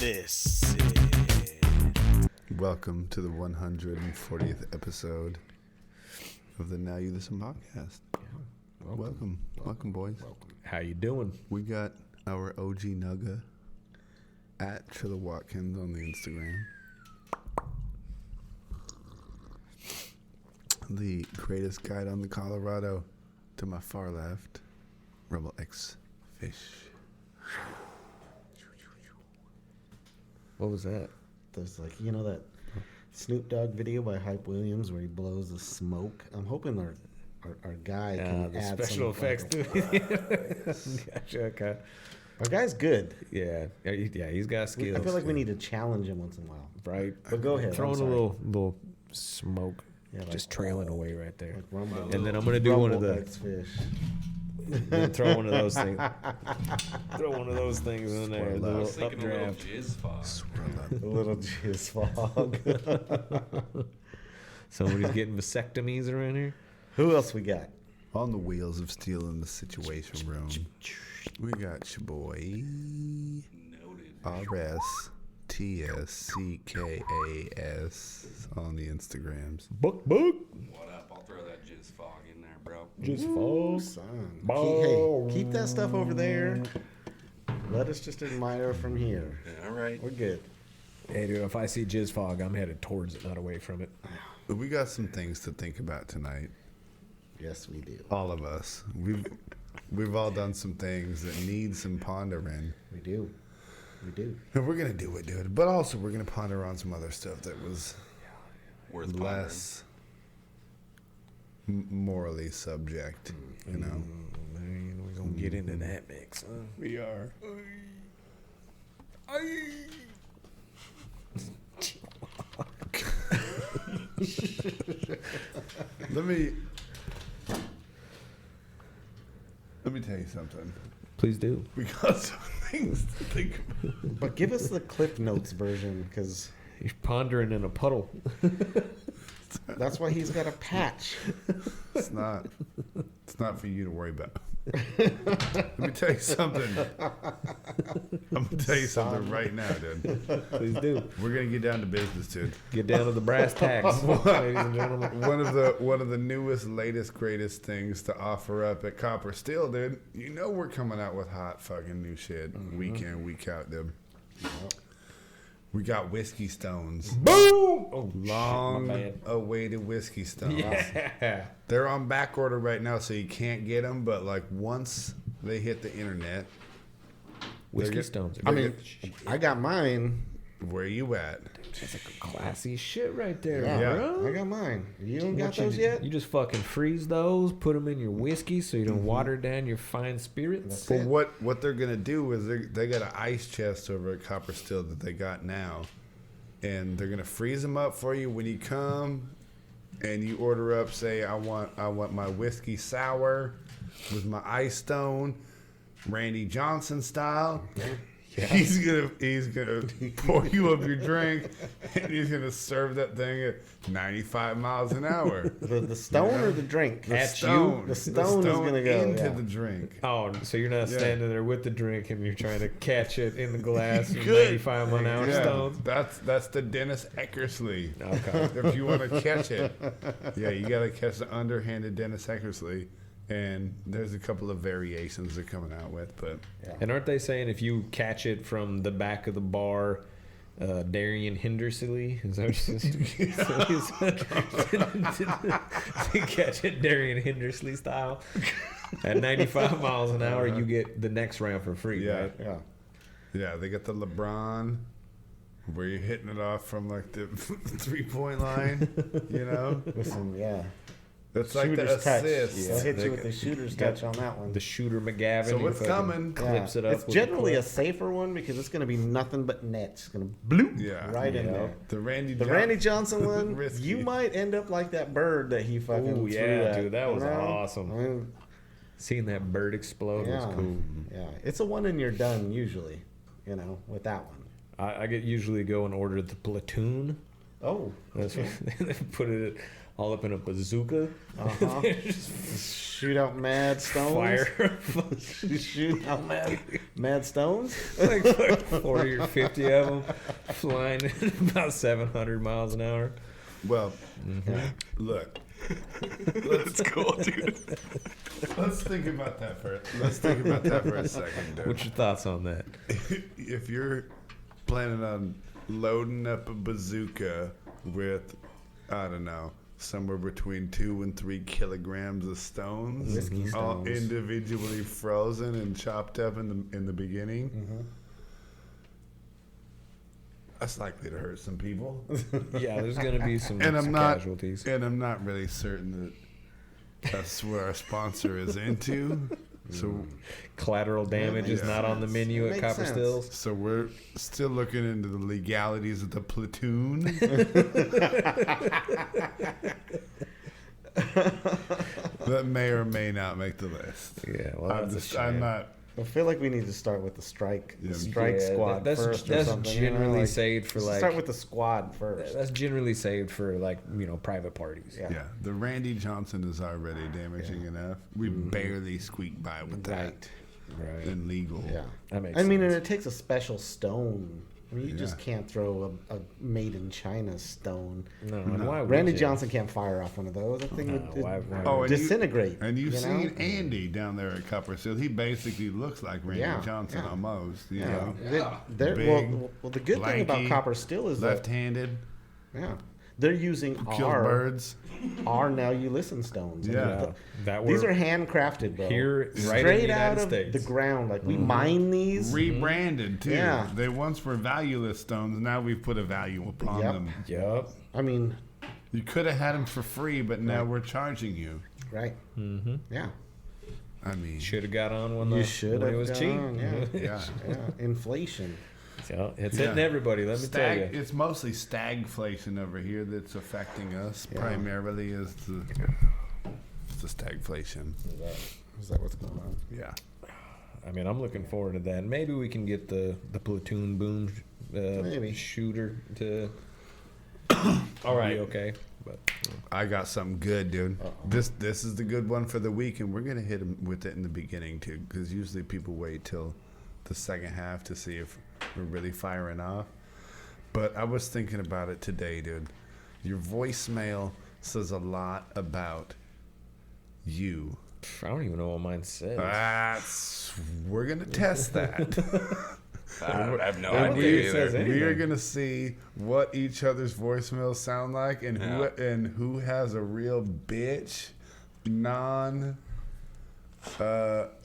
Listen. Welcome to the 140th episode of the Now You Listen podcast. Welcome, boys. How you doing? We got our OG Nugga at Trilla Watkins on the Instagram. The greatest guide on the Colorado to my far left, Rebel X Fish. What was that? There's like, you know that Snoop Dogg video by Hype Williams where he blows the smoke? I'm hoping our guy can The add special some, effects like, too. Gotcha, okay. Our guy's good. Yeah, he's got skills. I feel like we need to challenge him once in a while. Right. But go ahead. Throwing a little smoke, Yeah, like, just trailing away right there. Like Rumble. And then I'm gonna do one of Rumble the X-Fish. throw one of those things. Throw one of those things in there. A Swirl little out. Thinking a little updraft. jizz fog. Swirl up. A little jizz fog. Somebody's getting vasectomies around here. Who else we got? On the wheels of steel in the Situation Room, we got your boy Noted. RSTSCKAS on the Instagrams. Book. What up? I'll throw that jizz fog in there, bro. Just Ooh, fall. son. Ball. Keep that stuff over there. Let us just admire from here. Yeah, all right. We're good. Hey, dude, if I see jizz fog, I'm headed towards it, not away from it. But we got some things to think about tonight. Yes, we do. All of us. We've all done some things that need some pondering. We do. We do. And we're gonna do it, dude. But also we're gonna ponder on some other stuff that was Worth less morally subject. You know. Man, we're gonna get into that mix. Huh? We are. Let me tell you something. Please do. We got some things to think about. But give us the Cliff Notes version, because You're pondering in a puddle. that's why he's got a patch. It's not for you to worry about. Let me tell you something. I'm gonna tell you something right now, dude. Please do. We're gonna get down to business, dude. Get down to the brass tacks, ladies and gentlemen. One of the newest, latest, greatest things to offer up at Copper Steel, dude. You know we're coming out with hot fucking new shit week in, week out, dude. We got Whiskey Stones. Boom! Oh, Long shit, awaited Whiskey Stones. yeah. They're on back order right now, so you can't get them. But like once they hit the internet, Whiskey they're stones. I mean, I got mine. where you at? That's like classy shit right there, Yeah, bro. I got mine. You don't got What you those do- yet? You just fucking freeze those, put them in your whiskey so you don't water down your fine spirits. But what they're gonna do is they got an ice chest over at Copper Steel that they got now, and they're gonna freeze them up for you when you come, and you order up. Say I want my whiskey sour with my ice stone, Randy Johnson style. Yeah. He's gonna pour you up your drink, and he's gonna serve that thing at 95 miles an hour. The stone or the drink? The At stone, The stone is gonna go, into yeah. the drink. Oh, so you're not Yeah. standing there with the drink and you're trying to catch it in the glass with Good. 95 mile an hour Yeah, stones? that's the Dennis Eckersley. Okay. If you want to catch it, yeah, you got to catch the underhanded Dennis Eckersley. And there's a couple of variations they're coming out with, but And aren't they saying if you catch it from the back of the bar, Darian Hendersley? Is that what you catch it Darian Hendersley style? At 95 miles an hour, you get the next round for free, Yeah. right? Yeah. yeah, they got the LeBron where you're hitting it off from like the 3-point line, you know? Listen, yeah. That's like the Shooter's touch. assist. They'll hit They you with got- the shooter's got touch on that one. The shooter McGavin. So who what's fucking coming? Clips it up. It's with generally the a clip. safer one because it's going to be nothing but net. It's going to bloop Yeah. right in Yeah. there. The Randy The Randy Johnson one, Risky. you might end up like that bird that he fucking Ooh, threw yeah, at, dude, that you was know? awesome. I mean, Seeing that bird explode yeah, was cool. yeah. It's a one and you're done usually, you know, with that one. I get usually go and order the platoon. Oh, That's what they put it all up in a bazooka. Uh-huh. Shoot out mad stones. Fire Shoot out mad stones. like 40 or 50 of them flying at about 700 miles an hour. Well, look. Let's Cool, dude. let's think about that for a second, dude. What's your thoughts on that? If you're planning on loading up a bazooka with, I don't know, somewhere between 2 and 3 kilograms of stones, Whiskey all stones. individually frozen and chopped up in the beginning, that's likely to hurt some people. Yeah, there's going to be some, And some I'm not, casualties. and I'm not really certain that that's what our sponsor is into. So, Collateral damage is makes not on the sense. menu at Makes Copper sense. Stills. so we're still looking into the legalities of the platoon. That may or may not make the list. Yeah, well, that's I'm not. I feel like we need to start with the strike Yeah. squad that's first. that's or something, generally like, saved for like start with the squad first. that's generally saved for like private parties. Yeah. Yeah, the Randy Johnson is already damaging enough. We barely squeak by with that. Right. And legal. Yeah. That makes I mean, and sense. it takes a special stone. I mean, you just Yeah. can't throw a made in China stone. No, and why would Randy you? Johnson can't fire off one of those. That thing No, would why- Oh, and you- disintegrate. And you've you know? seen Andy down there at Copperfield. He basically looks like Randy Yeah, Johnson yeah. almost. You Yeah. know, They're, Big, well, the good thing about lanky, Copper Still is that left-handed, they're using kills our birds. Now you listen stones. Yeah. That These were are handcrafted, bro. here right in the Straight out United of States. the ground. Like we mine these. Rebranded too. Yeah. They once were valueless stones. Now we've put a value upon Yep. them. Yup. I mean, You could have had them for free, but now we're charging you. right? Mm-hmm. Yeah. I mean, Should have got on when You the should when have it was gone, cheap. yeah. yeah. Yeah. Inflation. So it's Yeah. hitting everybody. Let me tell you. It's mostly stagflation over here that's affecting us. Yeah. Primarily is the stagflation. Is that what's going on? Yeah. I mean, I'm looking forward to that. Maybe we can get the platoon boom Maybe. shooter to. All right. Okay. But I got something good, dude. This is the good one for the week, and we're gonna hit them with it in the beginning too, because usually people wait till the second half to see if we're really firing off. But I was thinking about it today, dude. Your voicemail says a lot about you. I don't even know what mine says. We're gonna test that. I have no I don't idea think it says either. anything. We are gonna see what each other's voicemails sound like, and who has a real bitch,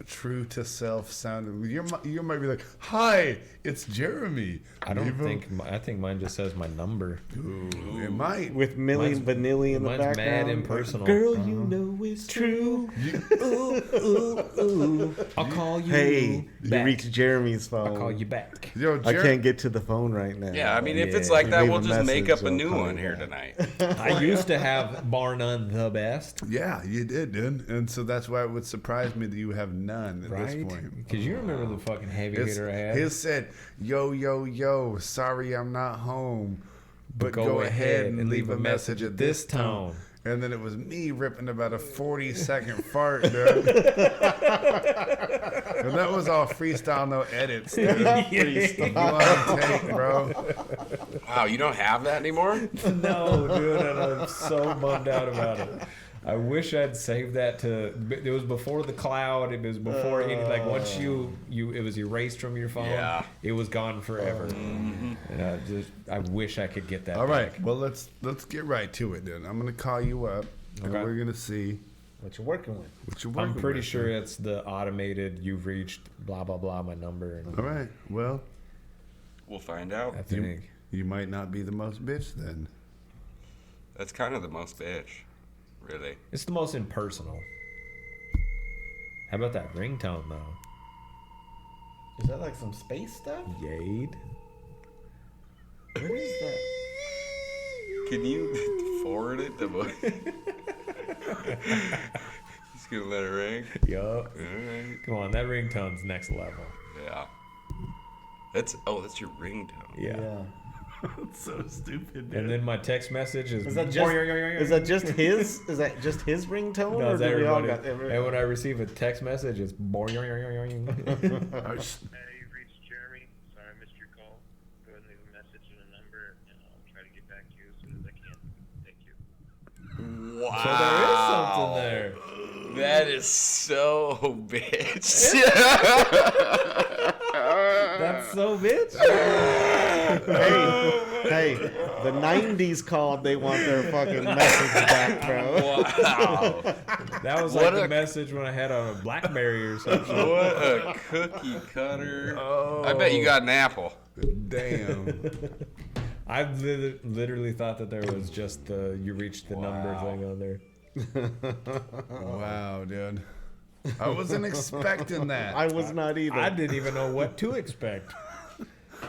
true to self sounding. You might be like, "Hi, it's Jeremy." I don't think. I think mine just says my number. Ooh, it might. With Millie Mine's- Vanilli in the mine's background. mad impersonal. Girl, you know it's true. I'll call you. Hey, you back. reach Jeremy's phone. I'll call you back. Yo, I can't get to the phone right now. Yeah, I mean, if it's Yeah. like You that, leave we'll a just make message, up a I'll new call one you here back. tonight. I used to have bar none the best. Yeah, you did, dude, and so that's why it would surprise me that you have none at this Right? point. Because you remember the fucking heavy His, hitter I had. his said, "Yo, yo, yo, sorry I'm not home, but go ahead and leave a message at this tone." And then it was me ripping about a 40-second fart, dude. And that was all freestyle, no edits, dude. You on tape, bro. Wow, you don't have that anymore? No, dude, and I'm so bummed out about it. I wish I'd saved that to. It was before the cloud. It was before any. Like once you it was erased from your phone. Yeah. It was gone forever. And I wish I could get that. All back. right, well let's get right to it, then. I'm gonna call you up, and Okay. we're gonna see What you working with? what you're working I'm pretty with, sure man. it's the automated. You've reached blah blah blah my number. And All right, well, We'll find out. I think. you might not be the most bitch then. That's kind of the most bitch, really. It's the most impersonal. How about that ringtone though? Is that like some space stuff? Yade. What is that? Can you forward it to me? Just gonna let it ring. Yup. All right. Come on, that ringtone's next level. Yeah. That's your ringtone. Yeah. That's so stupid, dude. And then my text message is. Is that just his? Is that just his ringtone, No, or it's do we all everybody. got everybody? And when I receive a text message, it's. Oh, You've reached Jeremy. Sorry I missed your call. Go ahead and leave a message and a number, and I'll try to get back to you as soon as I can. Thank you. Wow. So there is something there. That is so bitch. That's so bitch. Hey, the '90s called. They want their fucking message back, bro. Wow. That was What like the a- message when I had on a BlackBerry or something. What a cookie cutter. Oh. I bet you got an apple. Damn. I literally thought that there was just the you reached the number Wow. thing on there. Wow, dude. I wasn't expecting that. I was not either. I didn't even know what to expect.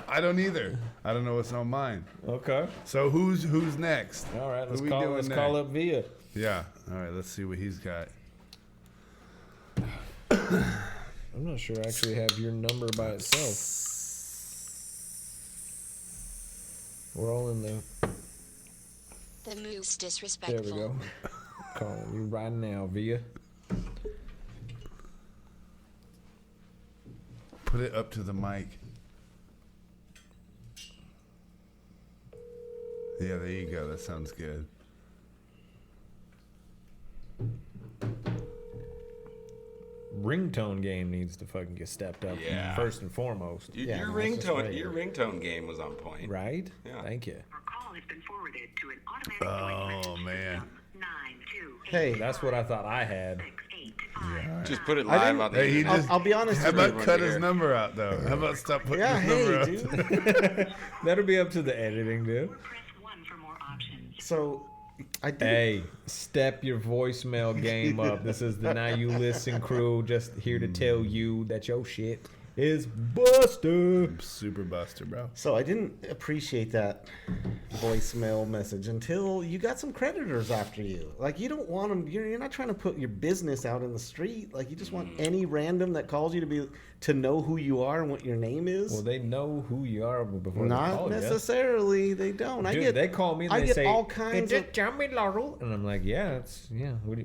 I don't either. I don't know what's on mine. Okay. So who's next? All right. Who Let's we call. doing Let's next? call up Via. Yeah. All right. Let's see what he's got. I'm not sure I actually have your number by itself. We're all in the. The move's There disrespectful. we go. Calling you right now, Via. Put it up to the mic. Yeah, there you go. That sounds good. Ringtone game needs to fucking get stepped up Yeah. first and foremost. Your, Yeah, your no, it's just ringtone, regular. your ringtone game was on point. Right? Yeah. Thank you. Your call has been forwarded to an automatic Oh, man. 928. Hey, That's what I thought I had. Just put it I live didn't- on the Hey, he internet. just- I'll be honest How with you. about cut his Here. number out though? How about stop putting Yeah, his number hey, out? dude. That'll be up to the editing, dude. Press 1 for more options. So, I did. Hey, step your voicemail game up. This is the Now You Listen crew, just here to tell you that your shit is busted. Super buster, bro. So I didn't appreciate that voicemail message until you got some creditors after you. Like you don't want them. You're not trying to put your business out in the street. Like you just want any random that calls you to know who you are and what your name is. Well, they know who you are before they Not call you. necessarily. They don't. Dude, they call me and I they get say, all kinds "Is of. it Jeremy Laurel?" And I'm like, "Yeah,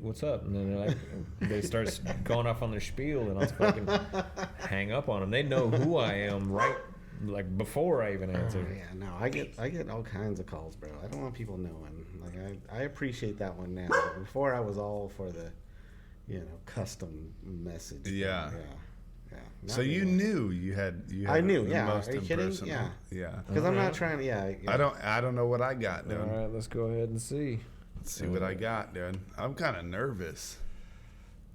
what's up?" And then they're like, they start going off on their spiel, and I'll fucking hang up on them. They know who I am right, like before I even answer. Yeah, no, I get all kinds of calls, bro. I don't want people knowing. Like I appreciate that one now. But before I was all for the, custom message. Yeah. Yeah. So you knew you had I knew, the yeah. most Are you kidding? impersonal. Yeah. Yeah. Because I'm not trying to. Yeah. I don't know what I got, dude. All right, let's go ahead and see. Let's see what I got, dude. I'm kind of nervous.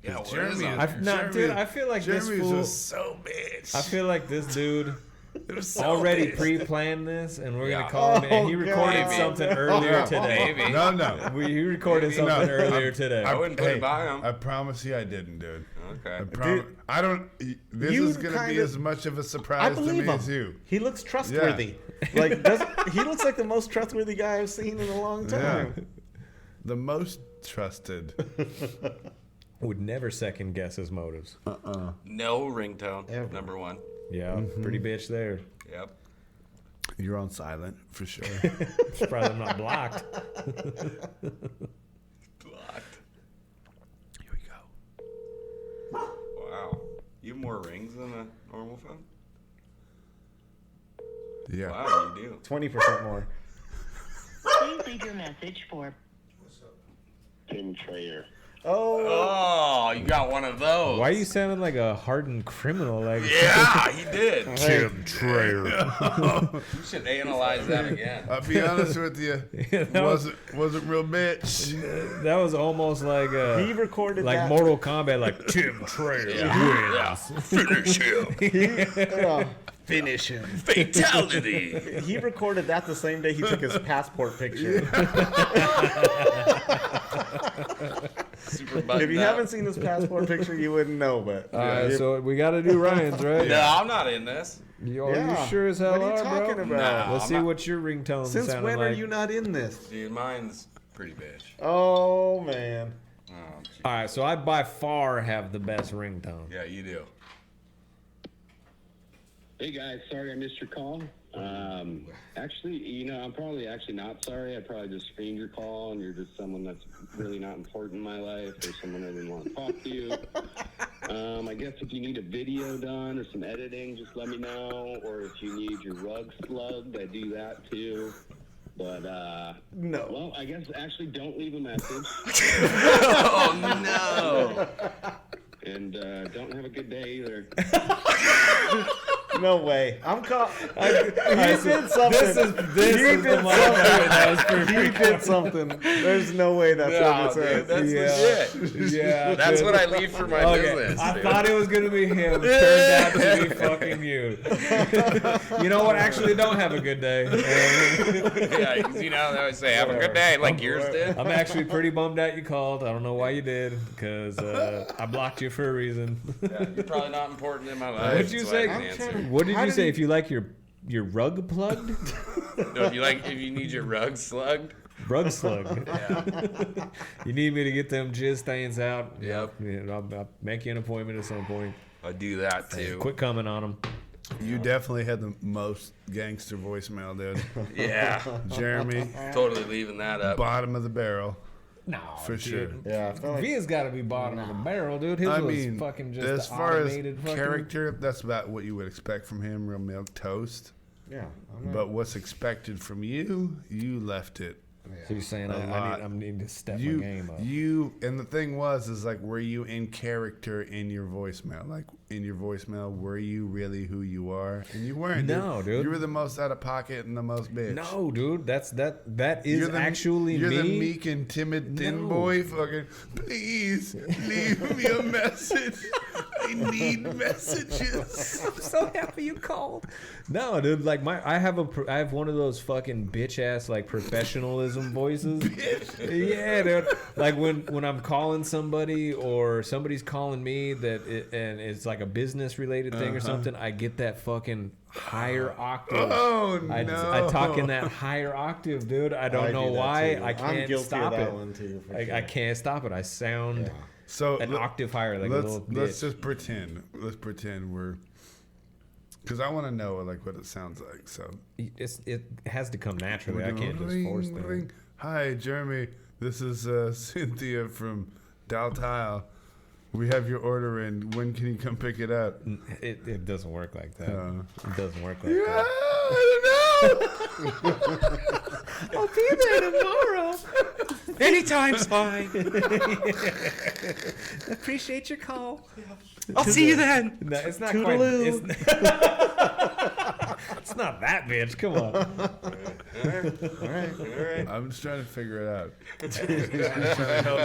Yeah, what is Jeremy, on no, dude, I feel like this Jeremy's fool- was so bitch. I feel like this dude It was so already bitch. pre-planned this, and we're Yeah. gonna call him. And he Oh, recorded God. something earlier No. today. Maybe. No. He recorded Maybe. something No, earlier I'm- today. I wouldn't put Hey, it by him. I promise you I didn't, dude. Okay. I don't. This You is gonna be kinda- as much of a I surprise to believe me him. as you. He looks trustworthy. He looks like the most trustworthy guy I've seen in a long Yeah. time. The most trusted. Would never second guess his motives. No ringtone. Ever. Number one. Yeah, pretty bitch there. Yep. You're on silent for sure. Surprised I'm not blocked. Blocked. Here we go. Wow. You have more rings than a normal phone? Yeah. Wow, you do. 20% more. Please leave your message for Tim Trayer. Oh, Oh, you got one of those. Why are you sounding like a hardened criminal? Like, Yeah, he did. Tim Trayer. You should analyze that again. I'll be honest with you. that was- wasn't real bitch. that was almost like he recorded like that. Mortal Kombat, like Tim Trayer Yeah. wins. Finish him. Finish him. Fatality. He recorded that the same day he took his passport picture. Super buttoned If you up. haven't seen his passport picture, you wouldn't know. But All right, so we got to do Ryan's, right? No, I'm not in this. You Yeah. sure as hell What are you are, talking bro. about? No. Let's I'm see not- what your ringtone since sounded when like. are you not in this? Dude, mine's pretty bitch. Oh man. Oh, gee. All right, so I by far have the best ringtone. Yeah, you do. Hey guys, sorry I missed your call. Actually, I'm probably actually not sorry. I probably just screened your call, and you're just someone that's really not important in my life, or someone I didn't want to talk to you. I guess if you need a video done or some editing, just let me know. Or if you need your rug slugged, I do that too. But No. well, I guess actually don't leave a message. Oh no! And don't have a good day either. No way. I'm caught. You This did something. is the motherfucker that was for You did something. There's no way that's No, what it dude, that's says. legit. Yeah, That's dude. what I leave for my business. I dude. thought it was gonna be him. Turned out to be fucking you. You know what? Actually, don't have a good day. Yeah, 'cause they always say, "Have a good day," like yours did. I'm actually pretty bummed out you called. I don't know why you did, because I blocked you for a reason. Yeah, you're probably not important in my life. What'd you so say? I can answer. What did How you did say? he- If you like your rug plugged, No, if you need your rug slugged. rug slug. Yeah. You need me to get them jizz stains out. Yep. Yeah, I'll make you an appointment at some point. I do that too. Quit coming on them. You definitely had the most gangster voicemail, dude. Yeah. Jeremy, Totally leaving that up. bottom of the barrel. No, For sure. Yeah, I feel like Via's got to be bottom of the barrel, dude. His I was mean, fucking just as the far as automated fucking... character, that's about what you would expect from him, real milk toast. yeah. I'm not- But what's expected from you, you left it. So you're saying I lot. need to step You, my game up. and the thing is like, were you in character in your voicemail? Like, in your voicemail, were you really who you are? And you weren't. No, dude. You were the most out of pocket and the most bitch. No, dude, that is You're the, actually you're me. the meek and timid thin No. boy. Fucking, please leave me a message. I need messages. I'm so happy you called. No, dude, like I have one of those fucking bitch ass like professionalism voices. Yeah, dude. Like when I'm calling somebody or somebody's calling me and it's like a business related thing or something, I get that fucking higher octave. Oh, I no. talk in that higher octave, dude. I don't I know do that why. too. I I'm can't guilty stop of that it. one too. For I sure. can't stop it. I sound Yeah. So an octave higher, like a little bitch. let's just pretend. Let's pretend we're, because I want to know like what it sounds like. So It has to come naturally. I we're can't doing just force ring, things. ring. Hi, Jeremy. This is Cynthia from Daltile. We have your order in. When can you come pick it up? It doesn't work like that. Uh, It doesn't work like Yeah, that. I don't know. I'll be there tomorrow. Anytime's fine. Appreciate your call. I'll see you then. No, it's not Toodaloo. quite. It's not that bitch. Come on. All right. I'm just trying to figure it out.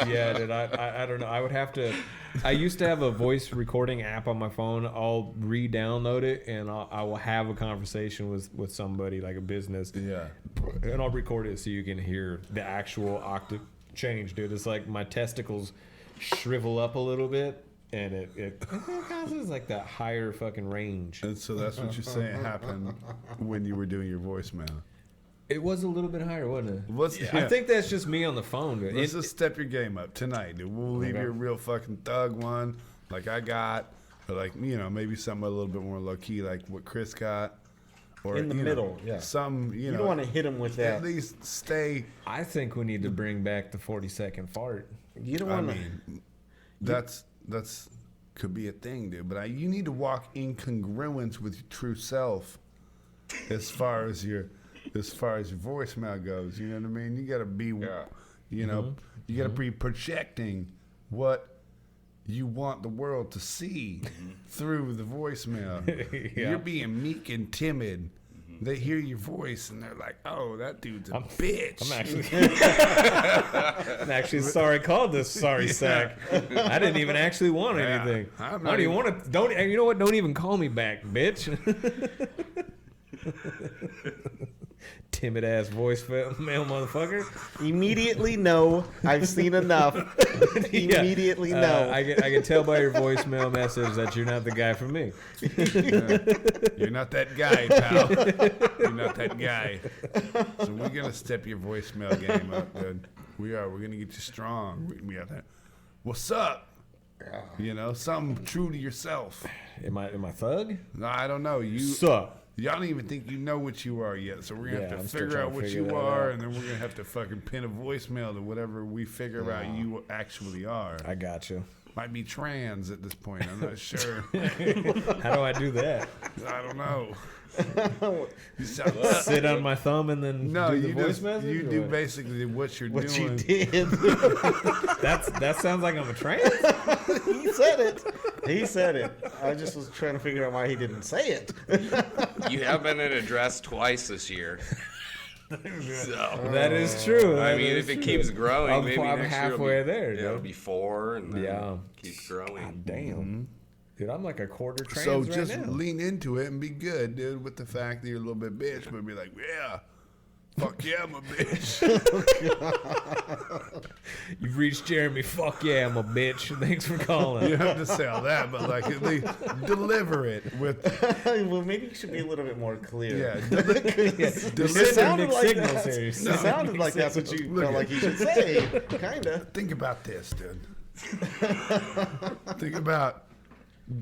Yeah, dude. I don't know. I would have to. I used to have a voice recording app on my phone. I'll re-download it and I will have a conversation with somebody like a business. Yeah. And I'll record it so you can hear the actual octave change, dude. It's like my testicles shrivel up a little bit, and it causes like that higher fucking range. And so that's what you're saying happened when you were doing your voicemail. It was a little bit higher, wasn't it? Let's, I think that's just me on the phone, dude. let's just step your game up tonight, dude. We'll leave Okay. you a real fucking thug one, like I got, or like maybe something a little bit more low key, like what Chris got, or In the middle, yeah. Some You don't want to hit him with at that. least stay. I think we need to bring back the 40-second fart. You don't I want to. mean, that's could be a thing, dude. But you need to walk in congruence with your true self, as far as your voicemail goes. You know what I mean? You got to be, you know, you got to be projecting what you want the world to see through the voicemail. Yeah. You're being meek and timid. They hear your voice and they're like, "Oh, that dude's a bitch." I'm actually sorry I called this sorry sack. I didn't even actually want Yeah. anything. I'm I not don't even even- want to. Don't you know what? Don't even call me back, bitch. Timid ass voicemail motherfucker. Immediately know. I've seen enough. Yeah. Immediately know. I can tell by your voicemail message that you're not the guy for me. You're not that guy, pal. You're not that guy. So we're gonna step your voicemail game up, dude. We are. We're gonna get you strong. We got that. What's up? You know, something true to yourself. Am I thug? No, I don't know. Sup? Y'all don't even think you know what you are yet, so we're gonna Yeah, have I'm to still figure trying out to what figure you that are, out. and then we're gonna have to fucking pin a voicemail to whatever we figure out you actually are. I got you. Might be trans at this point. I'm not sure. How do I do that? I don't know. You sound, Sit on my thumb and then no, do the you voice just message? you or do what? basically what you're What you doing. did. That sounds like I'm a trans. He said it. He said it. I just was trying to figure out why he didn't say it. You have been in a dress twice this year. So, That is true. I That mean, is if it true. keeps growing, I'm maybe next year halfway it'll be, there, yeah, it'll dude. be 4, and then Yeah. keeps growing. Damn. Dude, I'm like a quarter trans So right just now. lean into it and be good, dude, with the fact that you're a little bit bitch, but be like, yeah, fuck yeah, I'm a bitch. You've reached Jeremy. Fuck yeah, I'm a bitch. Thanks for calling. You don't have to say all that, but like at least deliver it with, Well, maybe you should be a little bit more clear. yeah, You're It sending sounded mixed like signals that. here. You're It sending sounded mixed like that's what signals. you felt like you should say. Kinda. think about this, dude. Think about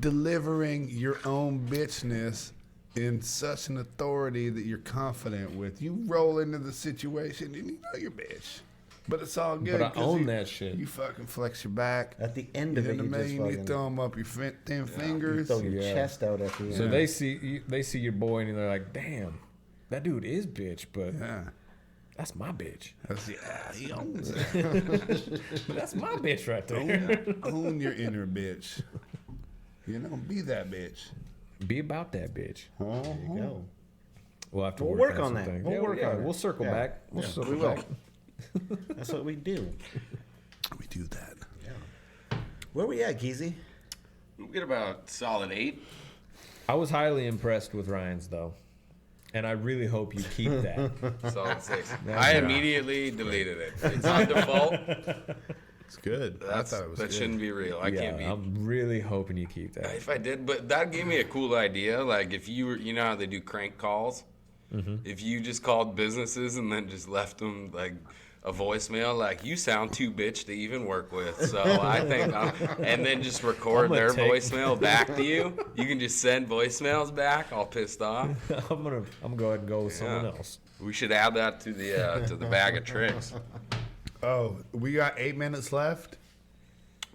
delivering your own bitchness in such an authority that you're confident with. You roll into the situation and you know you're bitch. But it's all good. But I 'cause own you, that shit. You fucking flex your back. At the end You of know it, what I you just mean? You fucking throw them up your thin fingers. throw your Yeah. chest out at the end. So they see your boy and they're like, damn, that dude is bitch, but Yeah. that's my bitch. That's, yeah, he owns it. That's my bitch right there. Own your inner bitch. You know, be that bitch. Be about that bitch. There you go. We'll have to We'll work work on some that. things. We'll work on it. We'll circle Yeah. back. We'll Yeah, circle we will. back. That's what we do. We do that. Where we at, Geezy? We'll get about solid 8. I was highly impressed with Ryan's though, and I really hope you keep that. Solid 6. That's I right. immediately deleted it. It's on default. It's good. That's, I thought it was that good. shouldn't be real. I can't be. I'm really hoping you keep that. If I did, but that gave me a cool idea. Like if you were, you know how they do crank calls. Mm-hmm. If you just called businesses and then just left them like a voicemail, like you sound too bitch to even work with. So I think, and then just record I'm gonna their take- voicemail back to you. You can just send voicemails back, all pissed off. I'm gonna go ahead and go with someone Yeah. else. We should add that to the bag of tricks. Oh, we got 8 minutes left?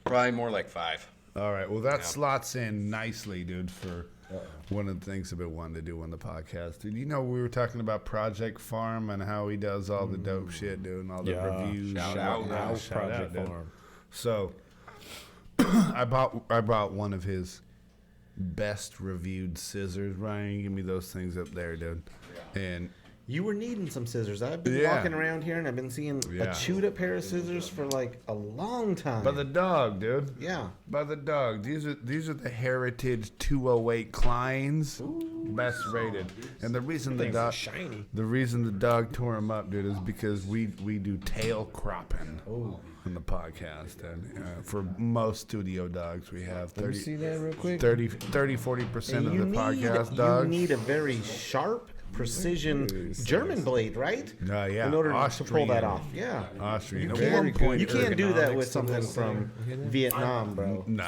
Probably more like 5. All right. Well, that slots in nicely, dude, for one of the things I've been wanting to do on the podcast. Dude, you know, we were talking about Project Farm and how he does all the dope shit, dude, and all the reviews. Shout and out. whatnot. Now Shout Project out, dude. Farm. So, I bought one of his best reviewed scissors. Ryan, give me those things up there, dude. And You were needing some scissors. I've been Yeah. walking around here and I've been seeing Yeah. a chewed up pair of scissors for like a long time. by the dog, dude. yeah. By the dog. These are the Heritage 208 Kleins, best rated. And the reason the Things are dog shiny. the reason the dog tore him up, dude, is because we do tail cropping on the podcast. And for most studio dogs, we have Let me see 30, that real quick. 40% of the podcast you dogs. need a very sharp, precision German blade, right? Yeah. In order to Austrian. pull that off. Yeah. Austrian. You At can't, one point, you can't do that ergonomics with to something this from thing. Vietnam, bro. no.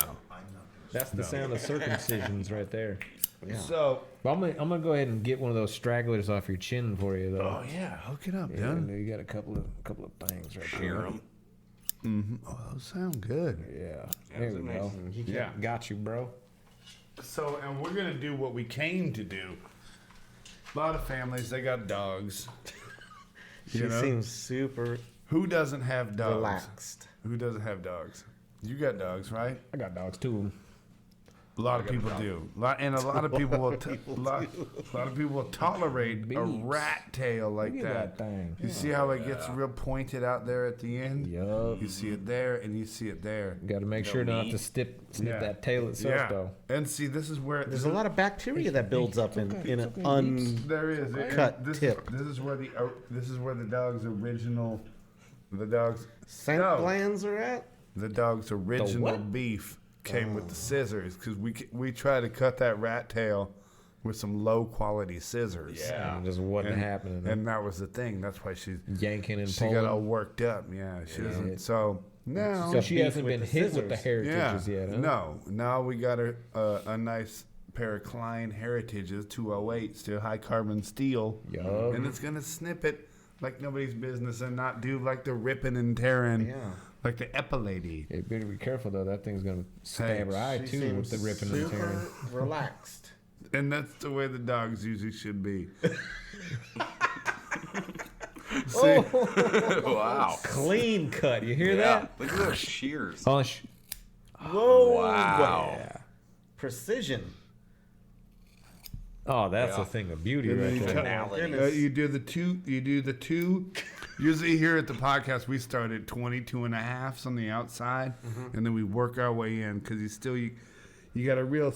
That's the sound of circumcisions right there. Yeah. So, But I'm gonna go ahead and get one of those stragglers off your chin for you, though. oh yeah, hook it up, Yeah, I dude. know you got a couple of things right Hear there. 'em. Oh, those sound good. Yeah, there we go. Yeah. Got you, bro. So, and we're gonna do what we came to do. A lot of families, they got dogs. She You know? seems super Who doesn't have dogs? relaxed. Who doesn't have dogs? You got dogs, right? I got dogs too. A lot of people do. And a lot of people will. A lot of people will tolerate a Beeps. rat tail like Look at that thing. You see how it gets real pointed out there at the end? Yup. You see it there, and you see it there. Got to make sure not to snip that tail itself, though. And see, this is where There's a lot of bacteria that builds up in an there is. cut This tip. is where the dog's original. The dog's scent No. glands are at. The dog's original what? beef came with the scissors because we tried to cut that rat tail with some low quality scissors. And it just wasn't happening. And that was the thing. That's why Yanking and she pulling. got all worked up. Yeah, she doesn't. So No. So she beef hasn't with been the hit with the scissors. heritages yet, huh? No. Now we got a nice pair of Klein Heritages 208 still high carbon steel. Yup. And it's gonna snip it like nobody's business and not do like the ripping and tearing, Yeah. like the Epilady. Hey, better be careful though. That thing's gonna stab her eye She too with the seems ripping and tearing. super relaxed. And that's the way the dogs usually should be. See, Wow. Clean cut. You hear Yeah. that? Look at those shears. Hush. Whoa! Wow. Precision. Oh, that's Yeah. a thing of beauty And then right you there. cut- Finality. you do the two. Usually here at the podcast, we start at 22 and a halfs on the outside, and then we work our way in because you got a real.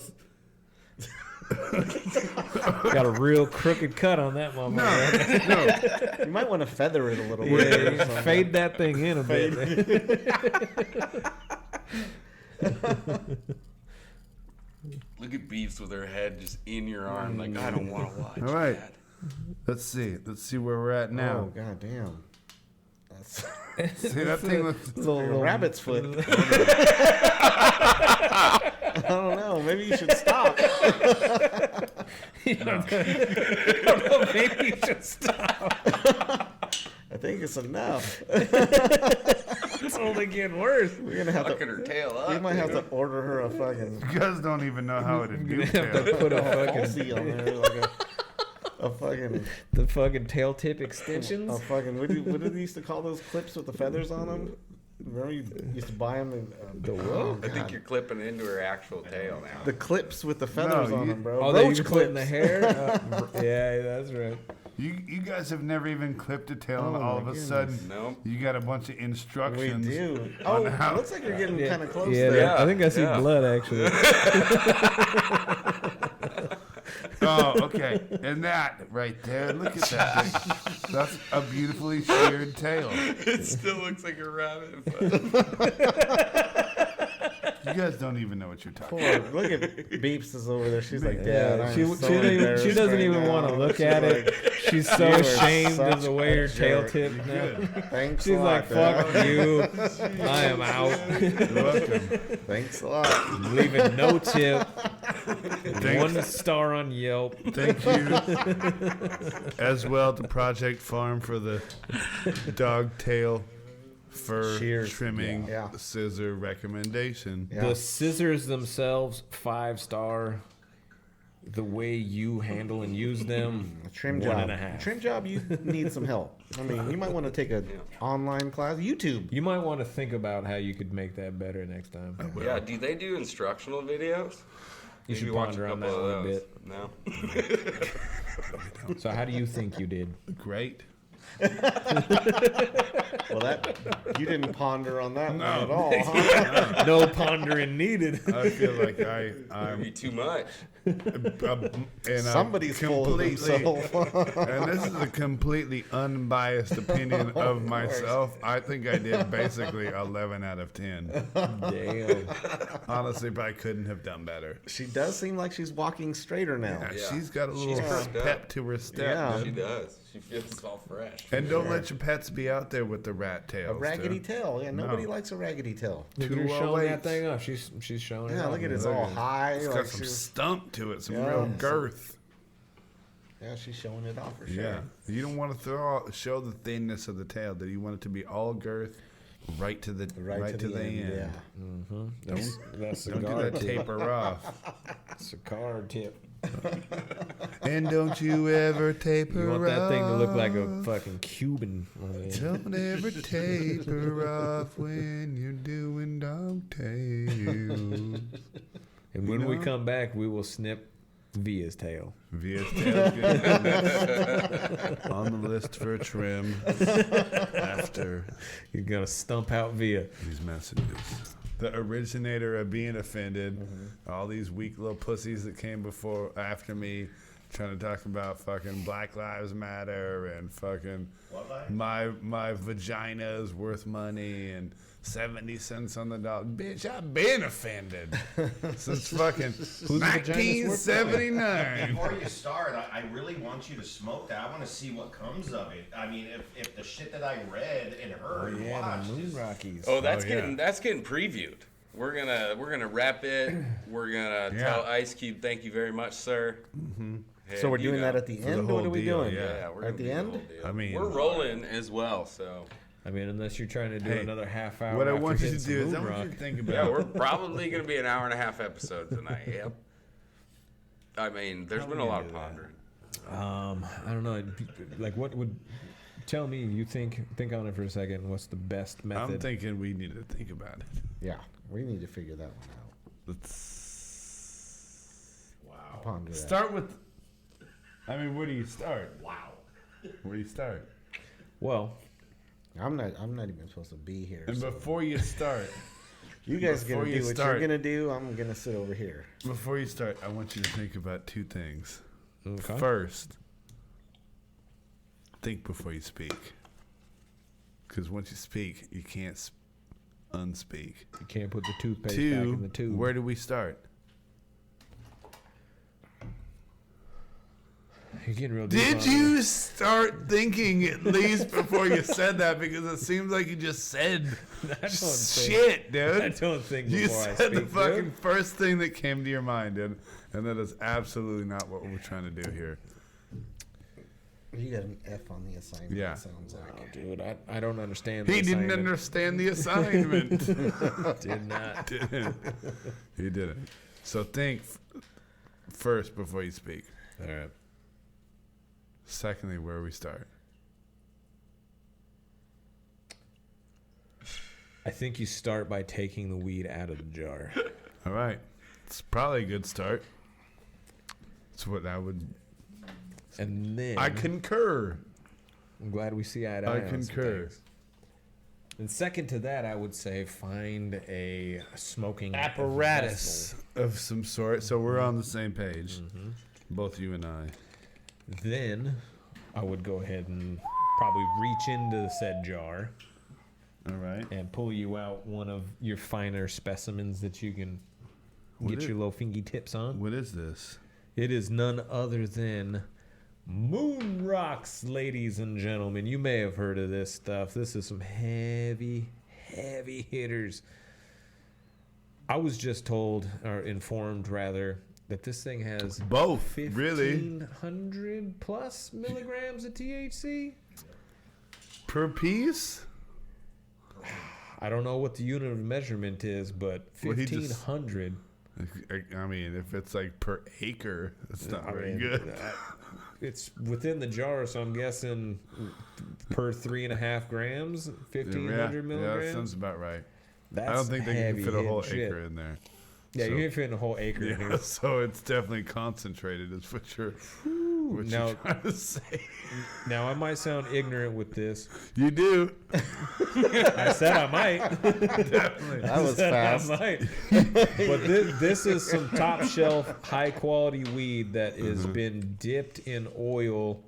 Got a real crooked cut on that motherfucker. No, You might want to feather it a little Yeah, bit. you fade that thing in a bit. Look at Beefs with her head just in your arm. Like, I don't want to watch All right. that. Let's see where we're at Oh, now. god damn. That's See that thing with like a rabbit's foot. I don't know. Maybe you should stop. Maybe you should stop. I think it's enough. It's only getting worse. We're gonna have Fucking to. her tail up. We might have to order her a fucking you guys don't even know how to do Have to tail. put a fucking palsy on there, like a fucking the fucking tail tip extensions. a fucking. What did they used to call those clips with the feathers on them? Remember you used to buy them in The what? oh, I think God. you're clipping into her actual tail now. The clips with the feathers No, on you- them, bro. Oh, that Roach you put in the clips. hair? Yeah, that's right. You guys have never even clipped a tail, and Oh, all my of a goodness. sudden No. you got a bunch of We instructions. do. on Oh, how- looks like you're getting kind of close Yeah, there. I think I see Yeah. blood actually. Oh, okay. And that right there, look at that thing. That's a beautifully sheared tail. It still looks like a rabbit. You guys don't even know what you're talking Poor, about. look at Beeps is over there. She's like, Dad, Yeah, I'm she so doesn't embarrassed even right want to now." look She's at like, it. She's so "You are ashamed of such the way a her tail jerk." tip now. Thanks She's a lot, like, Dad. fuck you. I am out. You're welcome. Thanks a lot. Leaving no tip. Thanks. 1 star on Yelp. Thank you as well to Project Farm for the dog tail fur Shears. trimming Yeah. scissor recommendation. Yeah. The scissors themselves, 5 star. The way you handle and use them, A trim 1.5. job. Trim job, you need some help. I mean, you might want to take a online class. YouTube. You might want to think about how you could make that better next time. Yeah, do they do instructional videos? You should Maybe watch ponder a on couple that of one a those. bit. No. So how do you think you did? Great. Well, that you didn't ponder on that one at all, huh? No pondering needed. I feel like I'm Maybe too much. and Somebody's I'm full of completely, themselves. and this is a completely unbiased opinion of myself. I think I did basically 11 out of 10. Damn. Honestly, but I couldn't have done better. She does seem like she's walking straighter now. Yeah, Yeah. she's got a little perked up. pep to her step. Yeah. She does. She feels all fresh. And don't let your pets be out there with the rat tails. A raggedy too. tail. Yeah, nobody No. likes a raggedy tail. Look at her showing 208. that thing off. She's showing it Yeah, off. look at it. It's Look all at high. It's Like got some she's, stump to it, some Yeah. real girth. yeah, she's showing it off for sure. Yeah. You don't want to show the thinness of the tail. That you want it to be all girth, right to the Right, to the end. Yeah. That's the Don't do cigar that tip. taper off. Cigar tip. And don't you ever taper You want that thing to look like a off. fucking Cuban. Don't ever taper off when you're doing dog tails. And when we come back, we will snip Via's tail. Via's tail's good. On the list for a trim after You're gonna stump out Via. these messages. The originator of being offended, all these weak little pussies that came after me, trying to talk about fucking Black Lives Matter and fucking What life? my vagina is worth money and 70 cents on the dollar. Bitch, I've been offended since fucking vagina's worth money? 1979. Before you start, I really want you to smoke that. I want to see what comes of it. I mean, if the shit that I read and heard and watched the Moon is Rockies. Oh, that's yeah. getting previewed. We're gonna wrap it. We're gonna tell Ice Cube, thank you very much, sir. Mm-hmm. So we're doing that at the the end. whole What are we deal, doing? yeah. we're At gonna the do end? whole deal. I mean- we're rolling as well, so I mean, unless you're trying to do Hey, another half hour. What I after want you to hitting do some is I Moon want you Rock. to think yeah, about we're probably gonna be an hour and a half episode tonight. Yep. I mean, there's been a lot of pondering. I don't know. Like, what would tell me? You think on it for a second. What's the best method? I'm thinking we need to think about it. Yeah, we need to figure that one out. Let's Ponder that. start with. I mean, where do you start? wow. Where do you start? Well, I'm not even supposed to be here. And so before you start, you guys before gonna you do what start- you're gonna do. I'm gonna sit over here. before you start, I want you to think about two things. okay. First, think before you speak. Because once you speak, you can't unspeak. You can't put the toothpaste back in the Two, tube. where do we start? You're getting real deep Did on you start thinking at least before you said that? Because it seems like you just said shit, dude. I don't think You before I said the speak, fucking dude. first thing that came to your mind, dude. And that is absolutely not what we're trying to do here. You got an F on the assignment. Yeah. It sounds like. Oh, dude, I don't understand. He the didn't assignment. understand the assignment. Did not. Didn't. He didn't. So think first before you speak. All right. Secondly, where we start. I think you start by taking the weed out of the jar. All right. It's probably a good start. That's what I would. And then I concur. I'm glad we see eye to I eye on some concur. things. And second to that, I would say find a smoking Apparatus of some sort. So we're on the same page. Mm-hmm. Both you and I. vessel. Then I would go ahead and probably reach into the said jar All right. and pull you out one of your finer specimens that you can get is- your little fingy tips on. What is this? It is none other than Moon Rocks, ladies and gentlemen. You may have heard of this stuff. This is some heavy hitters. I was just told, or informed rather, that this thing has Both. Really? 1,500 plus milligrams of THC. Per piece? I don't know what the unit of measurement is, but Well, he just- 1,500. I mean, if it's like per acre, that's not I very mean, good. It's within the jar, so I'm guessing per 3.5 grams, 1,500 Yeah, milligrams. that sounds about right. That's I don't think they can heavy fit a whole hitting shit. acre in there. Yeah, So- you can fit in a whole acre in Yeah, here. so it's definitely concentrated, is what you're Now- trying to say. Now, I might sound ignorant with this. You do. I said I might. Definitely. That was Said fast. I might. But this is some top shelf, high quality weed that has been dipped in oil,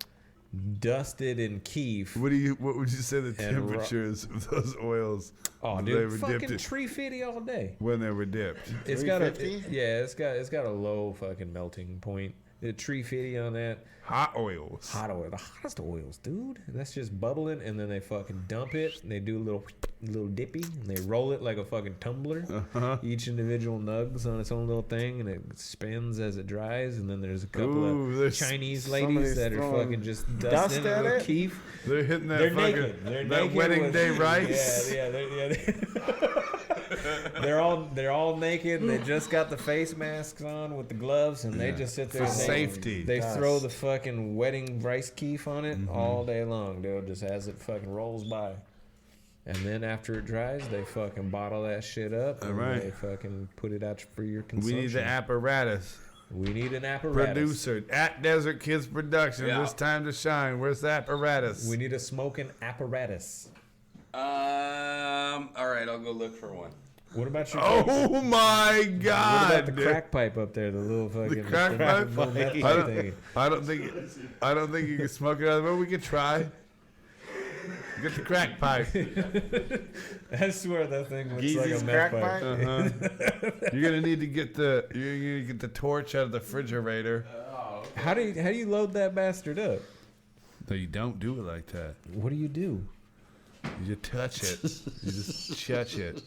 dusted in keef. What would you say the And ro- temperature is of those oils? Oh, when dude, they were dipped fucking in- 350 all day. when they were dipped. It's got a 350? it's got a low fucking melting point. The 350 on that. Hot oils. Hot oil, the hottest oils, dude. That's just bubbling, and then they fucking dump it, and they do a little dippy, and they roll it like a fucking tumbler. Each individual nugs on its own little thing, and it spins as it dries. And then there's a couple Ooh, of there's Chinese somebody's ladies that are throwing fucking just dust dusting at with it? keef. They're hitting that They're fucking naked. They're that naked wedding with- day rice. They're all naked. They just got the face masks on with the gloves, and they just sit there. For and they- safety. They Dust. throw the fucking wedding rice keef on it all day long, dude, just as it fucking rolls by. And then after it dries, they fucking bottle that shit up and Alright. they fucking put it out for your We consumption. need the apparatus. We need an apparatus. Producer at Desert Kids Productions. Yeah. It's time to shine. Where's the apparatus? We need a smoking apparatus. All right, I'll go look for one. What about your? Oh my What God! about the crack pipe up there? The little fucking crack pipe? little meth I pipe don't, thingy. I don't think you can smoke it out of the way. We could try. Get the crack pipe. I swear that thing looks like Geezy's a crack meth pipe. pipe? You're gonna need to get the torch out of the refrigerator. How do you load that bastard up? No, you don't do it like that. What do you do? You just touch it. You just touch it.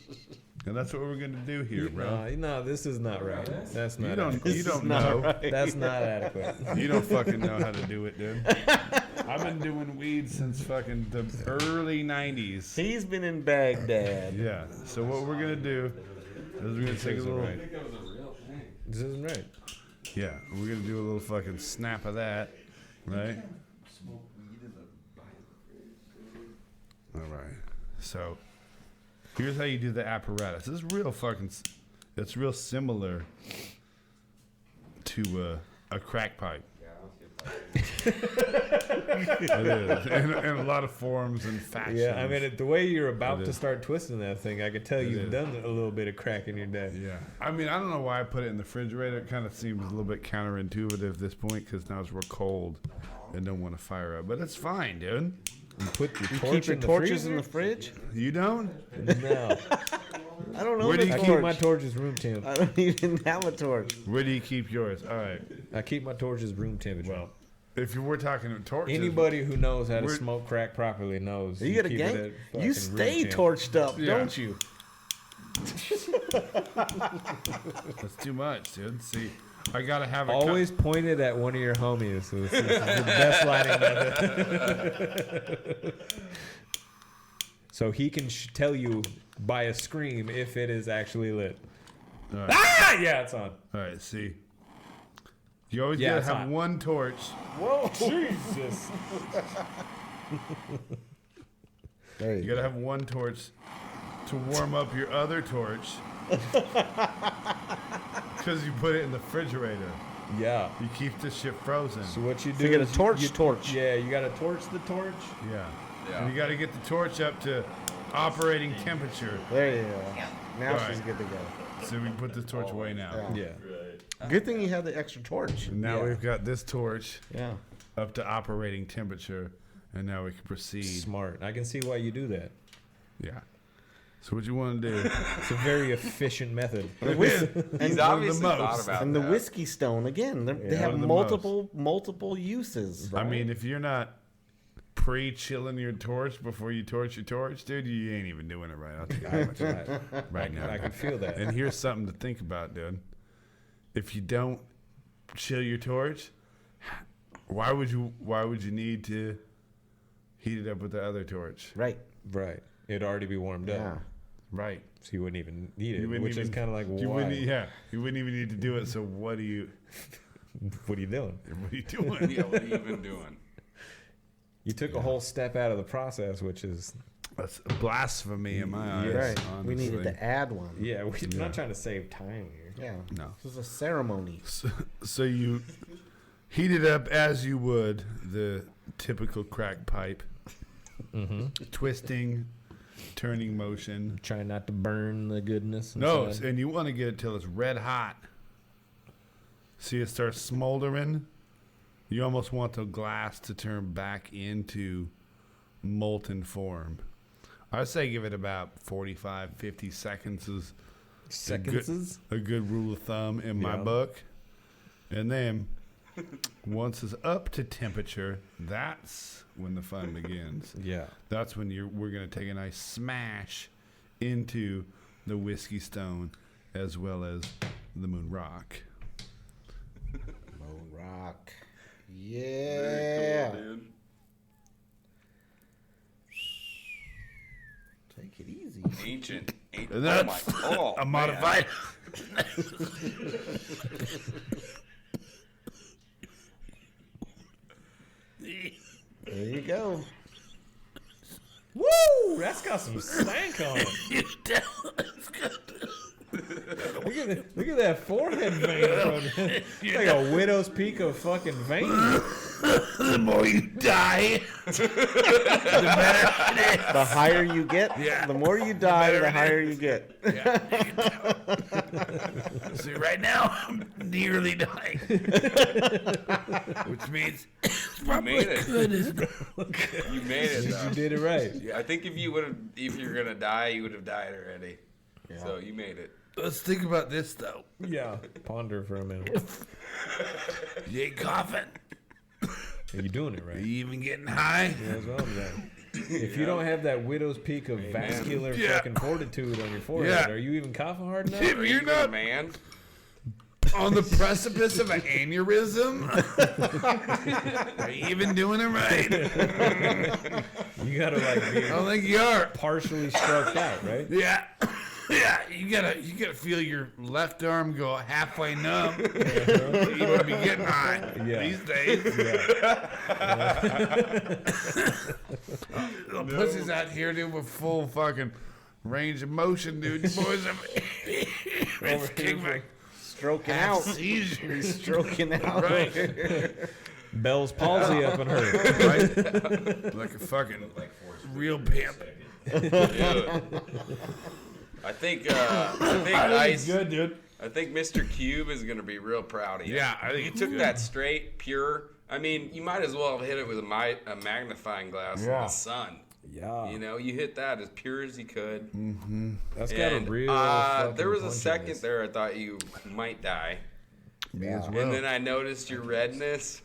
And that's what we're gonna do here, bro. No, this is not right. That's not. You don't. adequate. You don't know. That's not adequate. You don't fucking know how to do it, dude. I've been doing weed since fucking the early '90s. He's been in Baghdad. Yeah. So what we're gonna do is we're gonna take a little. This isn't right. Yeah, we're gonna do a little fucking snap of that, right? All right. So here's how you do the apparatus. This is real fucking. It's real similar to a crack pipe. It is, in a lot of forms and factions. Yeah, I mean, the way you're about It to is. start twisting that thing, I could tell you've is. done a little bit of crack in your day. Yeah, I mean, I don't know why I put it in the refrigerator. It kind of seems a little bit counterintuitive at this point because now it's real cold and don't want to fire up. But it's fine, dude. You put your You torch keep your in the torches freezer? in the fridge? You don't? No, I don't know. Where do the I you keep torch. my torches room temp. I don't even have a torch. Where do you keep yours? All right. I keep my torches room temperature. Well, if you were talking torches, Anybody who knows how to We're- smoke crack properly knows. You got a keep it gang? at fucking You room stay temp. torched up, Yeah. don't you? that's too much, dude. See, I gotta have a Always pointed at one of your homies. So this is the best lighting method. So he can tell you by a scream if it is actually lit. All right. Ah, yeah, it's on. All right, see. You always Yeah, gotta it's have hot. one torch. Whoa, Jesus! There You gotta have one torch to warm up your other torch. Because you put it in the refrigerator. Yeah. You keep this shit frozen. So what you do? So you get a is torch torch. Yeah, you got to torch the torch. Yeah. Yeah. And you gotta get the torch up to operating temperature. There you go. Now All she's right. good to go. So we can put this torch away now. Yeah. Yeah. Good thing you have the extra torch. And now Yeah. we've got this torch Yeah. up to operating temperature, and now we can proceed. Smart. I can see why you do that. Yeah. So what you want to do? It's a very efficient method. It is. He's One of the obviously thought most. about And the that. whiskey stone again. They One have of the multiple uses. I mean, if you're not pre-chilling your torch before you torch your torch, dude, you ain't even doing it right. I'll tell you that much right now. I can feel that. And here's something to think about, dude. If you don't chill your torch, why would you need to heat it up with the other torch? Right. Right. It'd already be warmed Yeah. up. Right. So you wouldn't even need it, You wouldn't which is even- kind of like, You why? wouldn't, yeah, you wouldn't even need to do it. So what are you What are you doing? doing? Yeah, what are you even doing? You took a whole step out of the process, which is, That's blasphemy in my eyes. Right. Honestly. We needed to add one. yeah, we're not trying to save time here. Yeah. No. This is a ceremony. So you heat it up as you would the typical crack pipe, twisting, turning motion. Trying not to burn the goodness. No, inside. and you want to get it till it's red hot. See, it starts smoldering. You almost want the glass to turn back into molten form. I say give it about 45, 50 seconds is Seconds? a good rule of thumb in my Yeah. book. And then once it's up to temperature, that's when the fun begins. Yeah. That's when we're going to take a nice smash into the whiskey stone as well as the moon rock. Moon Rock. Very Yeah. cool, dude. Take it easy. Ancient. And Oh that's my. Oh, a man. modified. There you go. Woo! That's got some stank on it. Look at that forehead vein. It's like a widow's peak of fucking vein. the more you die, the better it is. The higher you get, Yeah. the more you die, better the it higher is. you get. See, right now I'm nearly dying, which means You made it. good is not. You made it. You Though. did it right. Yeah, I think if you're gonna die, you would have died already. So you made it. Let's think about this though. Yeah. Ponder for a minute. You ain't coughing. Are you doing it Are right? you even getting high? Yeah, that's what I'm saying. If you don't have that widow's peak of vascular Yeah. fucking fortitude on your forehead, Yeah. are you even coughing hard enough? If you're not man. on the precipice of an aneurysm, are you even doing it right? You gotta like I be don't think you are. partially stroked out, right? Yeah. Yeah, you gotta feel your left arm go halfway numb. You wanna be getting high Yeah. these days. The pussies out here, dude, with full fucking range of motion, dude. You boys are it's kicking my Stroking half out. seizure. He's stroking out. Right. Bell's palsy up in her. Right? Like a fucking real pimp. Dude. I think Ice. Good, dude. I think Mr. Cube is gonna be real proud of you. Yeah, I think You it's took good. that straight, pure. I mean, you might as well have hit it with a magnifying glass in Yeah. the sun. Yeah. You know, you hit that as pure as you could. That's got a And real fucking there was a punch in second this. there I thought you might die. Me as And well. then I noticed your redness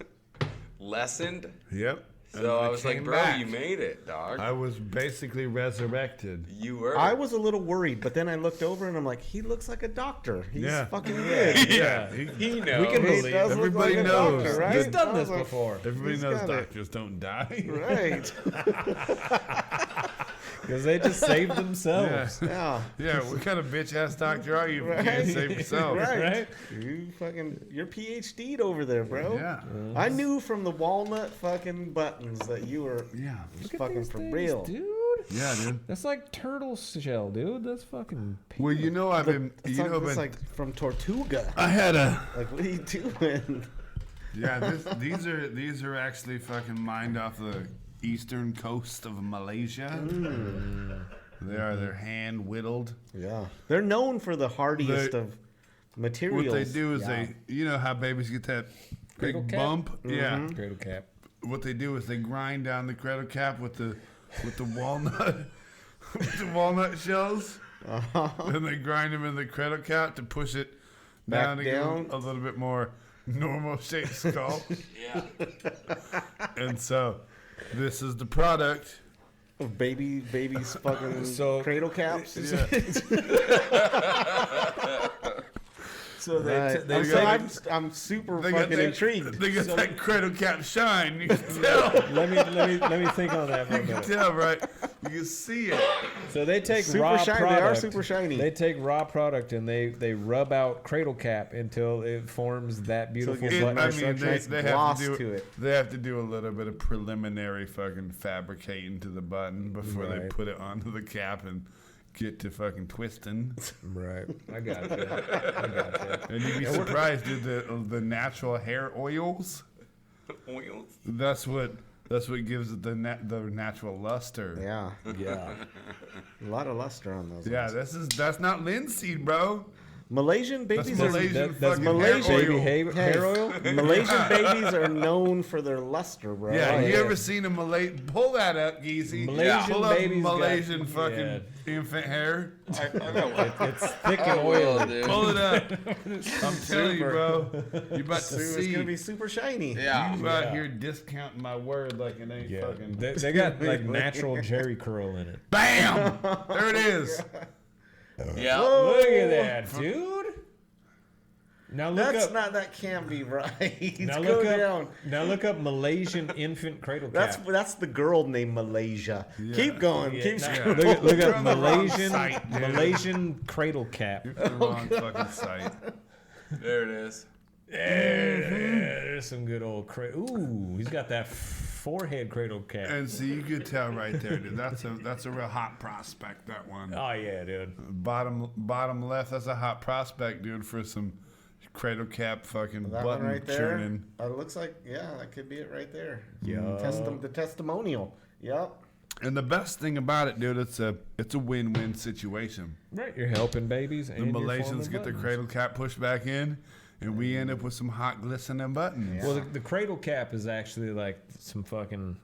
lessened. Yep. So I was like, came bro, back. you made it, dog. I was basically resurrected. You were. I was a little worried, but then I looked over and I'm like, he looks like a doctor. He's Yeah. fucking good. Yeah. He knows. We can He believe does look Everybody like a knows. doctor, right? He's done I this was like, before. Everybody He's knows got it. doctors don't die. Right. Because they just saved themselves. Yeah. Yeah, what kind of bitch ass doctor are you if you can't Right. save yourself? Right. Right? You're PhD'd over there, bro. Yeah. I knew from the walnut fucking buttons that you were Yeah. Look at fucking these for things, real. dude. Yeah, dude. That's like turtle shell, dude. That's fucking. Well, you know I've been. It's You like, know, it's been. like from Tortuga. I had a. Like, what are you doing? Yeah, these are actually fucking mined off the eastern coast of Malaysia. They're hand whittled. Yeah. They're known for the hardiest They- of materials. What they do is Yeah. you know how babies get that Cradle big cap? bump? Yeah. Cradle cap. What they do is they grind down the cradle cap with the walnut with the walnut shells, and they grind them in the cradle cap to push it down Back to down? get a little bit more normal shaped skull. Yeah. And so this is the product. Of baby's fucking So- cradle caps. Yeah. So Right. they I'm super They got fucking that, intrigued. They got that cradle cap shine. You can tell. let me think on that for a You can minute. tell, right? You can see it. So they take Super raw shiny. product. They are super shiny. They take raw product and they rub out cradle cap until it forms that beautiful gets button. I Nice mean, nice they gloss have to do to it. They have to do a little bit of preliminary fucking fabricating to the button before they Right. put it onto the cap and get to fucking twisting. Right. I got you. I got you. And you'd be surprised, dude. The natural hair oils. Oils. That's what gives it the natural luster. Yeah. Yeah. A lot of luster on those. Yeah, ones. that's not linseed, bro. Malaysian That's babies are Malaysian that's fucking Malaysian hair Baby oil. hair oil? Malaysian babies are known for their luster, bro. Yeah, Oh, you yeah. ever seen a pull that up, Geezy? Malaysian Pull up babies got- Malaysian fucking infant hair. It's thick and I will, oily. dude. Pull it up. I'm telling you, bro. You about to It's see. gonna be super shiny. Yeah. You out here discounting my word like it ain't Yeah. fucking. They got like natural Jerry curl in it. Bam! There it is. Yeah. Look at that, dude. Now look That's up. not. That can't be right. Now Go look up. down. Now look up Malaysian infant cradle cap. That's the girl named Malaysia. Keep going. Yeah, Keep nah, scrolling. look You're up on the wrong Malaysian site, dude. Malaysian cradle cap. You're on the wrong fucking site. There it is. There's some good old Ooh, he's got that forehead cradle cap. And so you could tell right there, dude. That's a real hot prospect. That one. Oh yeah, dude. Bottom left. That's a hot prospect, dude, for some cradle cap fucking That button one right there. churning. It looks like, yeah, that could be it right there. Yeah. The testimonial. Yep. And the best thing about it, dude, it's a win-win situation. Right, you're helping babies, and The you're Malaysians forming get their buttons. cradle cap pushed back in, and we end up with some hot glistening buttons. Well, the cradle cap is actually like some fucking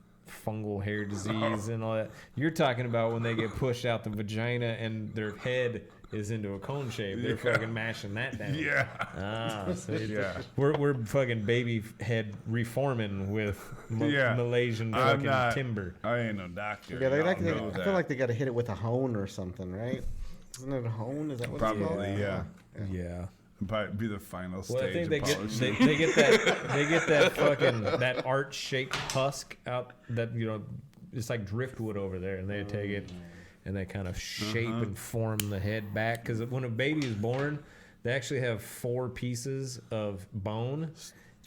fungal hair disease and all that. You're talking about when they get pushed out the vagina and their head is into a cone shape. They're fucking mashing that down. Yeah. Ah, so Yeah. we're fucking baby head reforming with Yeah. Malaysian I'm fucking not- timber. I ain't no doctor. Yeah, Y'all I know feel that. like they got to hit it with a hone or something, right? Isn't it a hone? Is that what it's called? Probably, yeah. Yeah. Probably be the final Well, I stage think they of get polishing. they get that fucking that arch shaped husk out that it's like driftwood over there, and they take it and they kind of shape and form the head back, because when a baby is born, they actually have 4 pieces of bone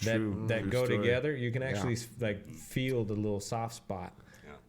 that True go story. together. You can actually like feel the little soft spot.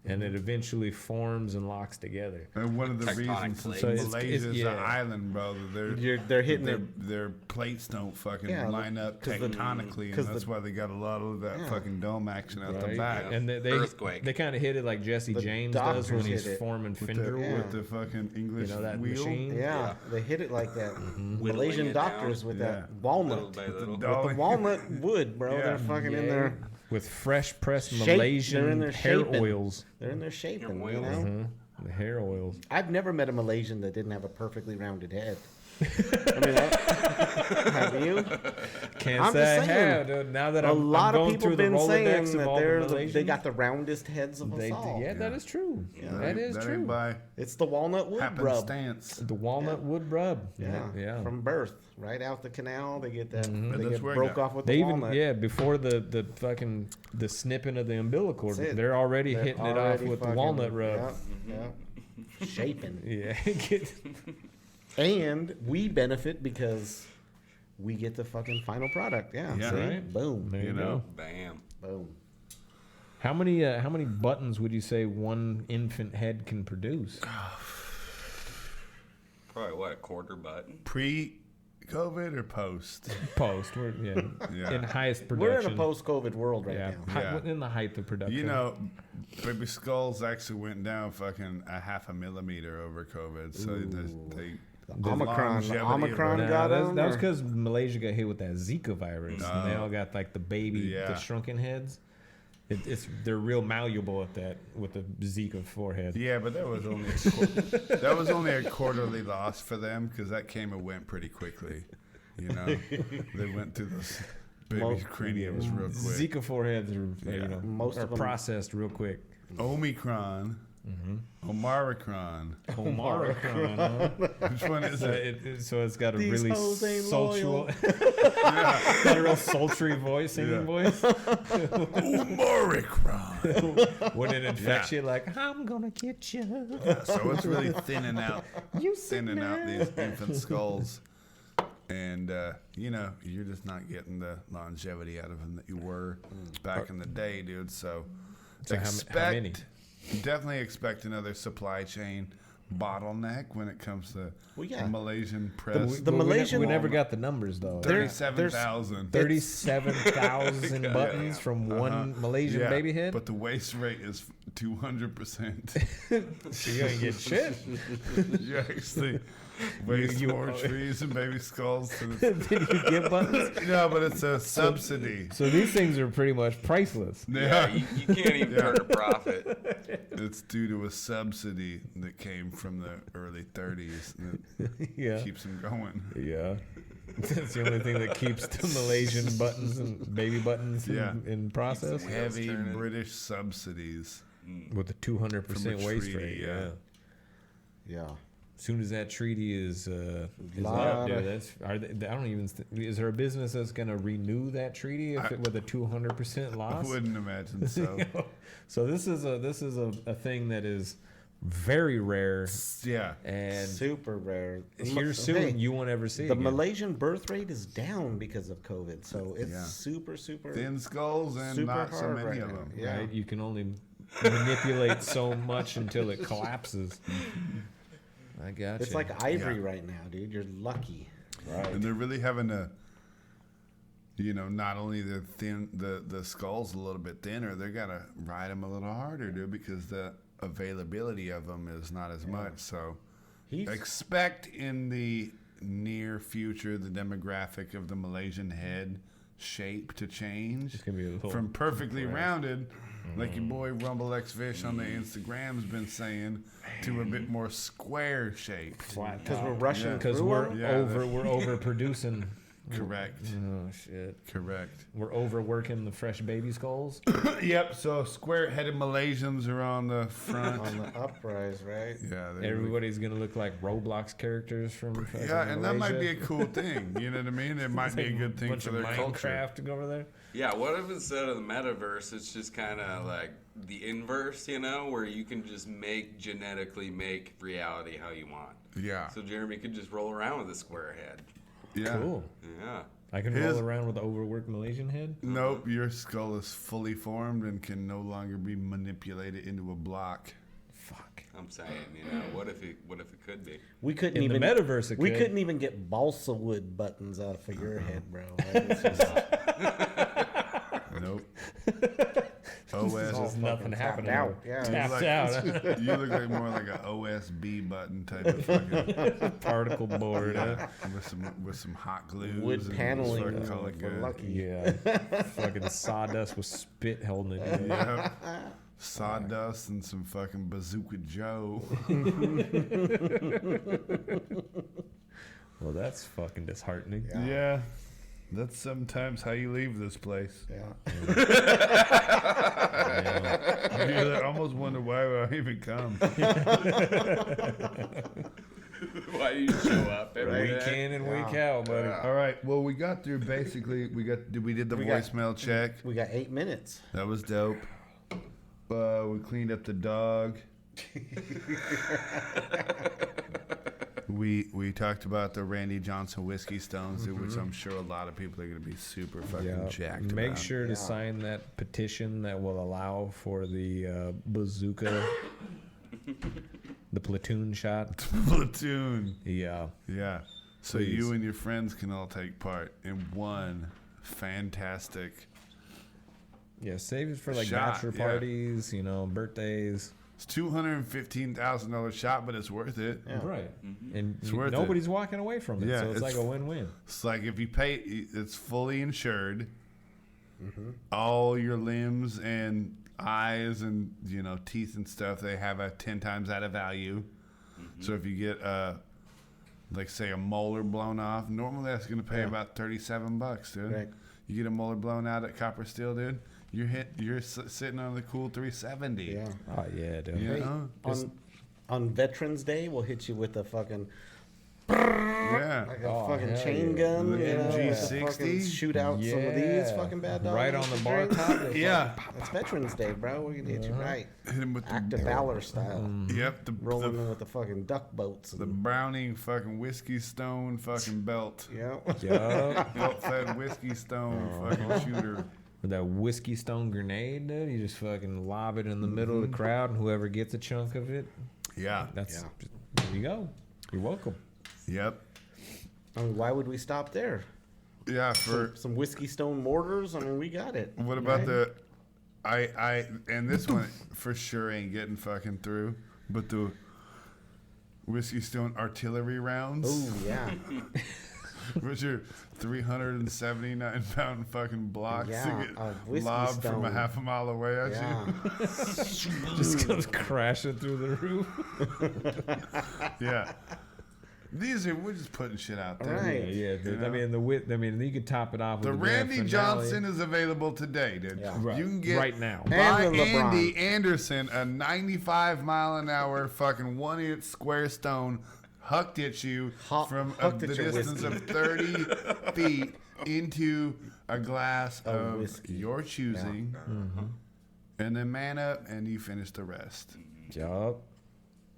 And it eventually forms and locks together. And one of the Tectonic reasons plates. So it's- Malaysia's yeah. an island, bro. They're hitting their plates don't fucking Yeah, line up 'cause the- tectonically, and 'cause that's the- why they got a lot of that Yeah. fucking dome action at the Right? back. And Earthquake. they kind of hit it like Jesse The James does doctors when he's hit it. forming With finger the, wood. with the fucking English that wheel. machine. Yeah, they hit it like that. Whittling Malaysian it doctors down. with Yeah. that walnut. Little by With the little. dog. With the walnut wood, bro. Yeah. They're fucking in Yeah. there. With fresh pressed They're in Malaysian there hair shaping. oils. They're in there shaping, you oils. know? The hair oils. I've never met a Malaysian that didn't have a perfectly rounded head. I mean, have you? Can't I'm say just I saying, have, dude. Now that A I'm lot going of people through the been saying Rolodex of that all the they Malaysians, got the roundest heads of us all. yeah, that is true. That is That true. ain't by It's the walnut wood rub. happenstance. The walnut wood rub. Yeah. From birth, right out the canal, they get that. And They that's get where I broke got- off with They the even walnut. before the fucking the snipping of the umbilical cord, That's it. they're already They're hitting it off already with the fucking- walnut rub. Yeah. Shaping. Yeah. And we benefit because we get the fucking final product. Yeah. Yeah. See? Right. Boom. There you You go. know? Bam. Boom. How many buttons would you say one infant head can produce? Probably what, a quarter button? Pre-COVID or post? Post. Yeah. In highest production. We're in a post-COVID world right yeah. now. Yeah. In the height of production. You know, baby skulls actually went down fucking a half a millimeter over COVID. So they Omicron Nah, got that them. was because Malaysia got hit with that Zika virus, and they all got like the Yeah. the shrunken heads. They're real malleable at that with the Zika forehead. Yeah, but that was only a quarterly loss for them because that came and went pretty quickly. You know, they went through those baby craniums real quick. Zika foreheads are Most are of them- processed real quick. Omicron, Omaricron. Omaricron, huh? Which one is So, it? so it's got a These really hoes ain't sultry, loyal. got a real sultry voice, singing Yeah. voice. Omaricron. When it infects Yeah. you, like I'm gonna get you. So it's really thinning out You these infant skulls. And, you're just not getting the longevity out of them that you were back in the day, dude. So So how many? Definitely expect another supply chain bottleneck when it comes to Well, yeah. Malaysian press. The Malaysian- we never got the numbers though. 37,000. 37,000 buttons from one Malaysian Yeah, baby head. but the waste rate is 200%. So you ain't get shit. You actually waste you- more trees and baby skulls. To the, Did you get buttons? no, but it's a subsidy. So these things are pretty much priceless. Yeah, you can't even turn a profit. It's due to a subsidy that came from the early 30s that Yeah. keeps them going. Yeah. That's the only thing that keeps the Malaysian buttons and baby buttons Yeah. in process. Heavy turning. British subsidies. With the 200% From a waste treaty, rate. yeah. Yeah. As soon as that treaty is Lot up, dude, of- I don't even. Is there a business that's going to renew that treaty if with a 200% I loss? wouldn't imagine so. So this is a thing that is very rare Yeah. and Super rare. here soon Hey, you won't ever see the again. Malaysian birth rate is down because of COVID, so it's Yeah. super Thin skulls and super not so hard many right of now. them. Yeah. Right? You can only manipulate so much until it collapses. I got It's like ivory right now, dude. You're lucky. And they're really having to You know, not only the skull's a little bit thinner, they gotta ride them a little harder, dude, because the availability of them is not as much. So expect in the near future the demographic of the Malaysian head shape to change It's gonna be a little from perfectly rounded, like your boy Rumble X Fish on the Instagram's been saying, to a bit more square shaped. Because we're rushing Because through we're 'em? we're overproducing. Correct. Oh shit. Correct. We're overworking the fresh baby skulls. Yep. So square-headed Malaysians are on the front. On the uprise, right? Yeah. Everybody's gonna look like Roblox characters from fucking Yeah, and that might be a Malaysia. cool thing. You know what I mean? It might be a good thing Bunch for of their culture. Minecraft over there. Yeah, what if instead of the metaverse, it's just kind of like the inverse, you know, where you can just genetically make reality how you want. Yeah. So Jeremy could just roll around with a square head. Yeah. Cool. Yeah. I can roll around with an overworked Malaysian head. Nope, your skull is fully formed and can no longer be manipulated into a block. Fuck. I'm saying, you know, what if it could be? We couldn't In even the metaverse, it we could. couldn't even get balsa wood buttons out of your head, bro. Like, it's just, Nope. OS. There's nothing happening. out. Yeah. Tapped out. You look like more like an OSB button type of fucking Particle board. with some hot glues. Wood and paneling fucking call it for good. lucky. Yeah. Fucking sawdust with spit holding it in. Yep. Sawdust and some fucking Bazooka Joe. Well, that's fucking disheartening. Yeah. That's sometimes how you leave this place. Yeah. You almost wonder why I even come. Why do you show up every Week day? in and week out, buddy. All right. Well, we got through basically. We did the voicemail check. We got 8 minutes. That was dope. We cleaned up the dog. We talked about the Randy Johnson whiskey stones, which I'm sure a lot of people are going to be super fucking jacked Make about. sure to sign that petition that will allow for the bazooka, the platoon shot. Platoon. Yeah. Yeah. So Please. you and your friends can all take part in one fantastic. Yeah, save it for like Shot, bachelor yeah. parties, you know, birthdays. It's $215,000 shot, but it's worth it. Right. And It's worth it. nobody's walking away from it, Yeah, so it's like a win-win. It's like if you pay, it's fully insured. All your limbs and eyes and teeth and stuff, they have a 10 times that of value. So if you get like say a molar blown off, normally that's going to pay about $37, dude. Right. You get a molar blown out at Copper Steel, dude. You're sitting on the cool 370. Yeah. Oh, yeah, dude. You Hey, know? on Veterans Day, we'll hit you with a fucking Yeah. like a Oh, fucking hell chain yeah. gun. The You know, MG60? fucking shoot out some of these fucking bad dogs. Right on the bar top. they Yeah. It's Veterans Day, bro. We're gonna hit you right. Hit him with Act of valor style. Yep. Rolling in with the fucking duck boats. The And, Browning fucking whiskey stone fucking belt. yeah. Yup. Belt fed whiskey stone fucking shooter. With that whiskey stone grenade, dude, you just fucking lob it in the middle of the crowd, and whoever gets a chunk of it, Yeah. there you go. You're welcome. Yep. I mean, why would we stop there? Yeah. For Some whiskey stone mortars. I mean, we got it. what about and this one for sure ain't getting fucking through, but the whiskey stone artillery rounds, Oh yeah. which are 379-pound fucking blocks Yeah, that a get whiskey lobbed from a stone. half a mile away at Yeah. Just comes crashing through the roof. you. Yeah. We're just putting shit out there. Right. Yeah, dude. You know? I mean, you could top it off The with the grand Randy finale. Johnson is available today, dude. Yeah. Right. You can get right now. And Buy the LeBron. Andy Anderson a 95-mile-an-hour fucking 1-inch square stone hucked at you from hucked the at your distance whiskey. of 30 feet into a glass of whiskey. your choosing, and then man up and you finish the rest. Yup.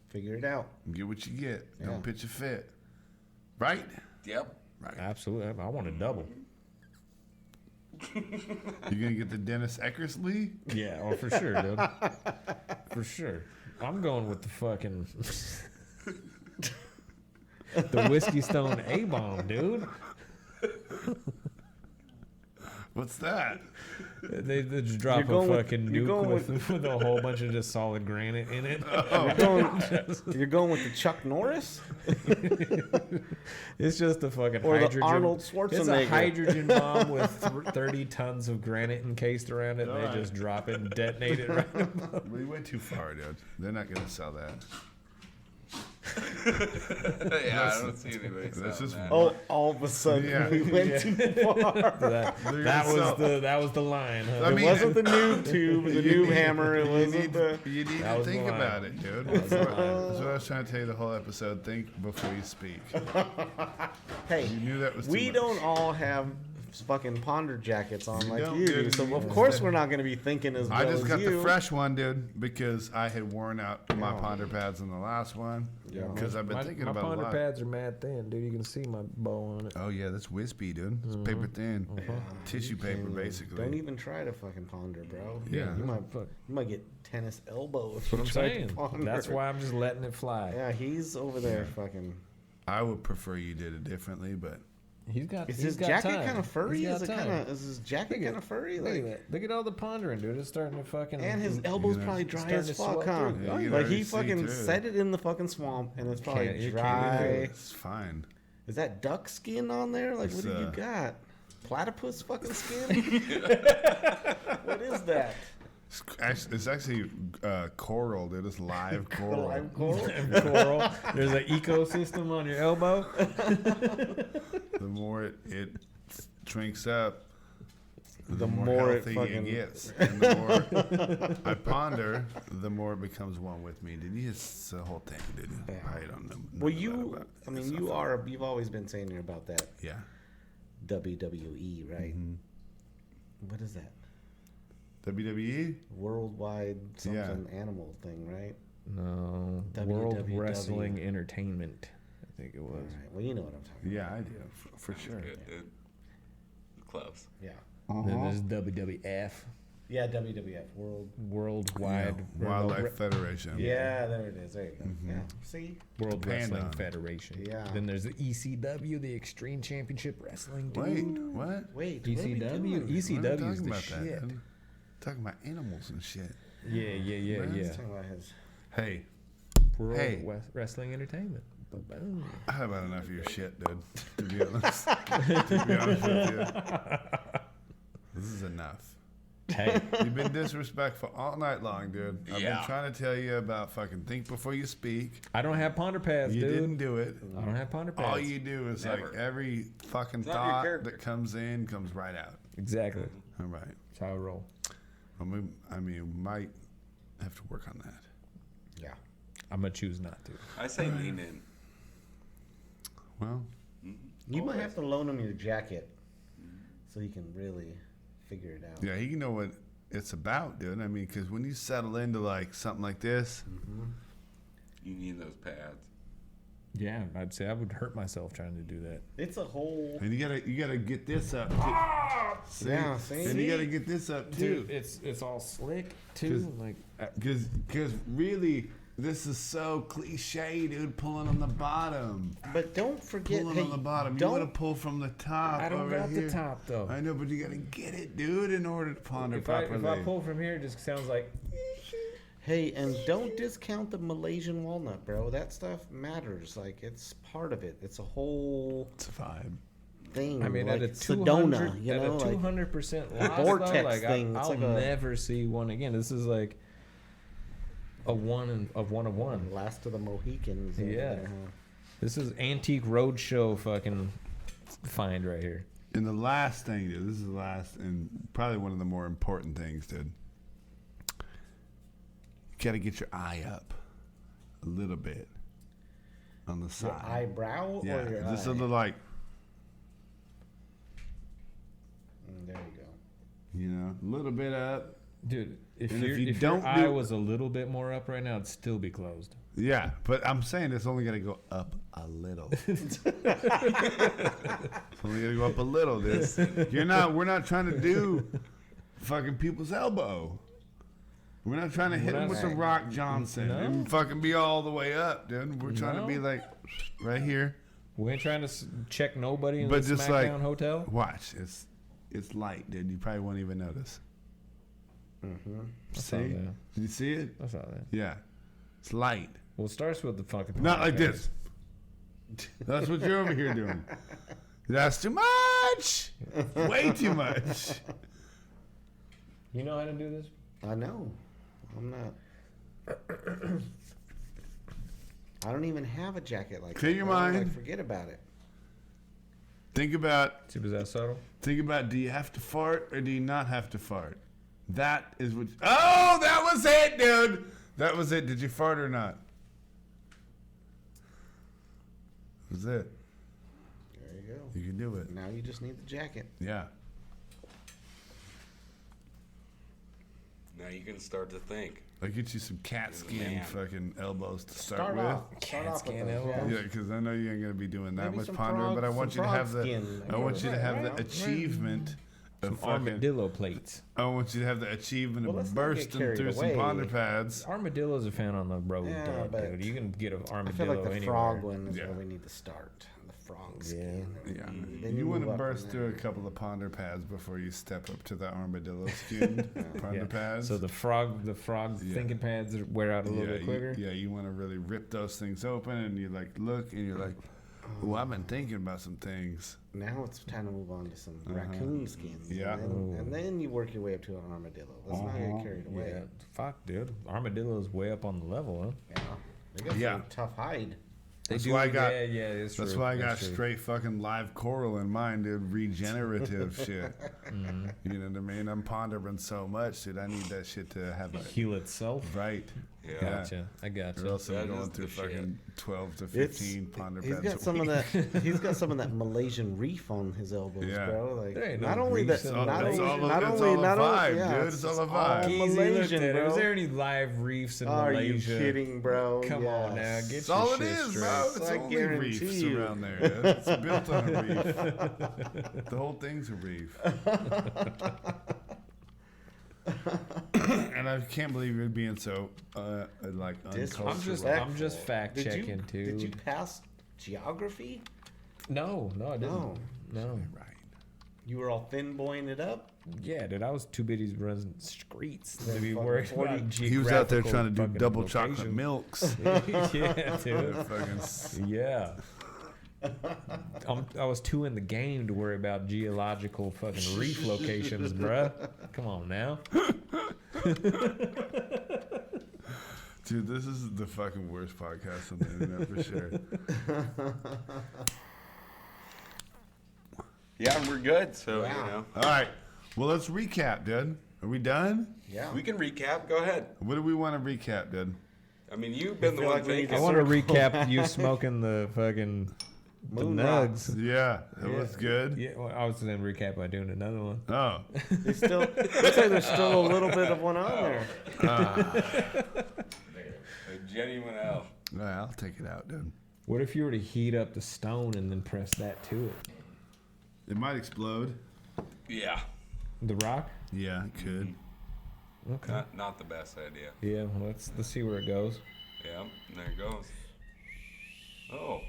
Figure it out. Get what you get. Yeah. Don't pitch a fit. Right? Yep. Right. Absolutely. I want a double. You gonna get the Dennis Eckersley? Yeah, oh, for sure, dude. For sure. I'm going with the fucking the whiskey stone A-bomb, dude. What's that? They just drop a going with- fucking you're nuke going with a whole bunch of just solid granite in it. You're going with the Chuck Norris? It's just a fucking Or the hydrogen. Arnold It's a Schwarzenegger. hydrogen bomb with 30 tons of granite encased around it. And they just drop it and detonate it right above. We went too far, dude. They're not gonna sell that. Yeah, I don't see anybody That's selling just that. Oh, all of a sudden Yeah. we went too far. That was the line. Huh? I It mean- wasn't the noob tube, the noob hammer. It You wasn't need, the. you need That to was think the line. about it, dude. That's what I was trying to tell you the whole episode. Think before you speak. Hey, You knew that was too we much. don't all have fucking ponder jackets on You like don't, you do, dude. so of course we're not going to be thinking as well I just as got you. the fresh one, dude, because I had worn out my ponder pads in the last one. Yeah. Because I've been thinking my about a ponder lot. pads are mad thin, dude. You can see my bow on it. Oh yeah, that's wispy, dude. It's paper thin, tissue paper, basically. Don't even try to fucking ponder, bro. Yeah. You might get tennis elbow if That's you what I'm try saying. to ponder. That's why I'm just letting it fly. Yeah, he's over there fucking. I would prefer you did it differently, but He's got. Is he's his got jacket time. kind of furry? He's got Is it time. kind of? Is his jacket kind of furry? Look at Like, that. Look at all the pondering, dude. It's starting to fucking. and his elbow's know, probably dry starting as to fuck, swell huh? through. Yeah, you can Like he already see fucking through it. set it in the fucking swamp, and it's probably You can't dry. even do it. it's fine. Is that duck skin on there? Like, what It's, do you uh, got? Platypus fucking skin? What is that? It's actually coral, dude. It's live coral. Live coral? Coral. There's an ecosystem on your elbow. The more it shrinks up, the more more it healthy fucking- it gets. And the more I ponder, the more it becomes one with me. Did you? It's the whole thing, dude. I don't know. Well, nothing you, about it. I mean, It's you not fun. are, you've always been saying you're about that Yeah. WWE, right? What is that? WWE? Worldwide Yeah. something animal thing, right? No. WWW. World Wrestling Entertainment. I think it was. All right. Well, you know what I'm talking Yeah, I do. For sure. Good, dude. Close. about. Yeah. Then there's WWF. Yeah, WWF, Worldwide Wildlife Federation. Yeah, there it is. There you go. Yeah. See? World Panda Wrestling on it. Federation. Yeah. Then there's the ECW, the Extreme Championship Wrestling. Dude. Wait, what? Wait. what are we ECW. doing? We're not ECW talking is the about shit. that. dude. Talking about animals and shit. Yeah. He's talking about his. Hey, World Hey. Wrestling Entertainment. Boom. I've had enough of your shit, dude. To be honest. To be honest with you. This is enough. Hey, You've been disrespectful all night long, dude. I've Yeah. been trying to tell you about fucking think before you speak. I don't have ponder pads, You dude. didn't do it. I don't have ponder pads. All you do is Never. like every fucking not your thought character. that comes in comes right out. Exactly. All right. That's how I roll. I mean, we might have to work on that. Yeah. I'm gonna choose not to. I say lean in. Well, You might have to loan him your jacket so he can really figure it out. yeah, he can know what it's about, dude. I mean, because when you settle into like something like this, You need those pads. Yeah, I'd say I would hurt myself trying to do that. It's a whole. and you gotta get this up. Too. See? Yeah, see? And you gotta get this up too. Dude, it's all slick too. Like Because really, this is so cliche, dude. Pulling on the bottom. But don't forget. Pulling Hey, on the bottom. You don't. want to pull from the top. I don't over got here. the top though. I know, but you gotta get it, dude, in order to ponder If I properly. pull from here, it just sounds like Hey, and don't discount the Malaysian walnut, bro. That stuff matters. Like, it's part of it. It's a whole It's a vibe. thing. I mean, like at a Sedona, 200, you at know, a like 200% loss, vortex though, like thing. It's I'll like a- never see one again. This is like a one of one. last of the Mohicans. over Yeah. there, huh? This is antique roadshow fucking find right here. And the last thing, dude, this is the last and probably one of the more important things, dude. You gotta get your eye up a little bit on the Your side. eyebrow yeah, or your just eye? a little like, There you go. you know, a little bit up. Dude, if, And if your you if don't your eye do- was a little bit more up right now, it'd still be closed. Yeah, but I'm saying it's only gonna go up a little. It's only gonna go up a little. This we're not trying to do fucking people's elbow. We're not trying to hit We're him not with the saying- Rock Johnson No. and fucking be all the way up, dude. We're trying to No. be like right here. We ain't trying to check nobody in But the just like SmackDown hotel. watch, it's It's light, dude. You probably won't even notice. Mm-hmm. See? Did you see it? I saw that. Yeah. It's light. Well, it starts with the fucking. Not like podcast. this. That's what you're over here doing. That's too much. Way too much. You know how to do this? I know. I'm not. I don't even have a jacket like Clear that. your bro. mind. Like, forget about it. Think about. See, was that subtle? Think about. Do you have to fart or do you not have to fart? That is what. Oh, that was it, dude. That was it. Did you fart or not? That was it. There you go. You can do it. Now you just need the jacket. Yeah. Now you can start to think. I'll get you some cat skin Man. fucking elbows to start with. Start Cat off with skin those, elbows. Yeah, because I know you ain't gonna be doing that Maybe much some pondering, but I frog- want some you to have frog the. skin. I want you to have the Right. achievement Some of fucking. armadillo plates. I want you to have the achievement Well, of let's not get bursting carried through away. some ponder pads. Armadillos are found on the road, Yeah, but dude. You can get an I armadillo feel like the anywhere. frog one is Yeah. where we need to start. The frog skin. Yeah, Then you want move to up burst from through a there. couple of ponder pads before you step up to the armadillo skin ponder Yeah. pads. So the frog Yeah. thinking pads wear out a little bit quicker. You want to really rip those things open, and you like look, and you're like, "Oh, I've been thinking about some things." Now it's time to move on to some raccoon skins. Yeah. And then you work your way up to an armadillo. Let's not get carried away. Yeah, fuck, dude. Armadillo's way up on the level, huh? Yeah. They got Yeah. some tough hide. That's do, why I got. Yeah, it's That's true. why I got That's true. straight fucking live coral in mind, dude. Regenerative shit. Mm-hmm. You know what I mean? I'm pondering so much, dude. I need that shit to have a Heal itself. right. Yeah. Gotcha. I Or gotcha. else I'm That going is through the shit. fucking 12 to It's 15 ponder he's pads. got a some of week. that. He's got some of that Malaysian reef on his elbows, Yeah. bro. Like There ain't no not only reefs that, in not Malaysia. only, not It's only, all a not vibe, only, yeah, dude. It's all a vibe. all Easy looked Malaysian, at it. bro. Is there any live reefs in Are Malaysia? you kidding, bro? Come on now, Yes. get That's your all it shit is, straight. bro. It's I only guarantee reefs you. around there. Dude. It's built on a reef. The whole thing's a reef. And I can't believe you're being so like uncultured. I'm just fact Did you, checking, dude. Did you pass geography? No, I didn't. No. Right. You were all thin boying it up. Yeah, dude, I was too busy running streets to Yeah, be fucking worried 40. about He was out there geographical trying to do fucking double chocolate location. milks. Yeah, dude. Fucking Yeah. I was too in the game to worry about geological fucking reef locations, bruh. Come on now. Dude, this is the fucking worst podcast on the internet for sure. Yeah, we're good. So, Yeah. you know, All right. Well, let's recap, dude. Are we done? Yeah. we can recap. Go ahead. What do we want to recap, dude? I mean, you've been the feel one like we need thinking. I want to recap you smoking the fucking the Moon nugs. Yeah, that was good. Yeah, well, I was going to recap by doing another one. Oh, There's still, looks like there's still a little bit of one on there. A genuine L. all right, I'll take it out, dude. What if you were to heat up the stone and then press that to it? It might explode. Yeah. The rock? Yeah, it could. Okay. Not the best idea. Yeah, well, let's see where it goes. Yeah, there it goes. Oh.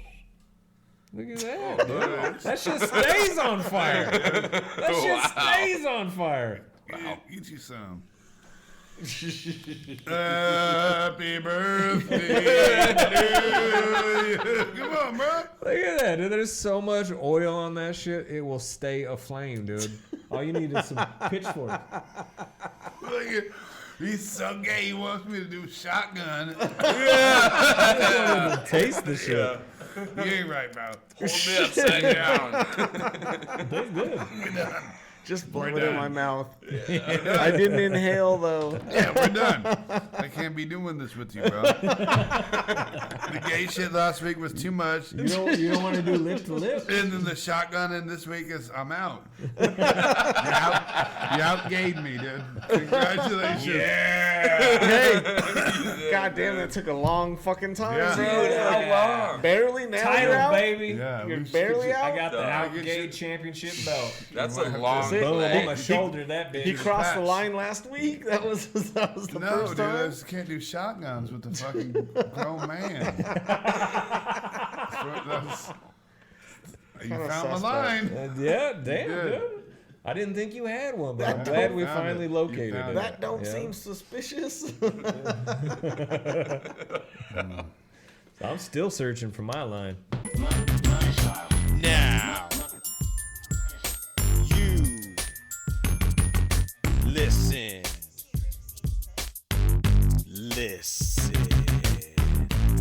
Look at that, dude. That shit stays on fire. That shit stays on fire. Get you some. Happy birthday to you. Come on, bro. Look at that, dude. There's so much oil on that shit, it will stay aflame, dude. All you need is some pitchfork. Look at, he's so gay. He wants me to do shotgun. I don't even taste the shit. You ain't right, bro. Hold me upside down. That's good. We're done. Just blow We're it in done. my mouth. I didn't inhale though. Yeah, we're done. I can't be doing this with you, bro. The gay shit last week was too much. You don't want to do lip to lip? And then the shotgun in this week is I'm out. You outgayed me, dude. Congratulations. Yeah. Hey, God damn, that took a long fucking time, Yeah. bro. Dude, how long? Barely now. Title, you're out? baby. Yeah, You're we should barely get out. I got the Dog. Outgate Championship belt. That's might a have long to- Boom, on my leg. shoulder, that He bitch. crossed the patch. line last week. That was the No, first dude, I time. just can't do shotguns with the fucking grown man. You Kinda found my suspect. line. Yeah, damn, Good. dude. I didn't think you had one, but I'm That glad don't- we found finally it. You located found it. That don't Yeah. seem suspicious. I'm still searching for my line. Now,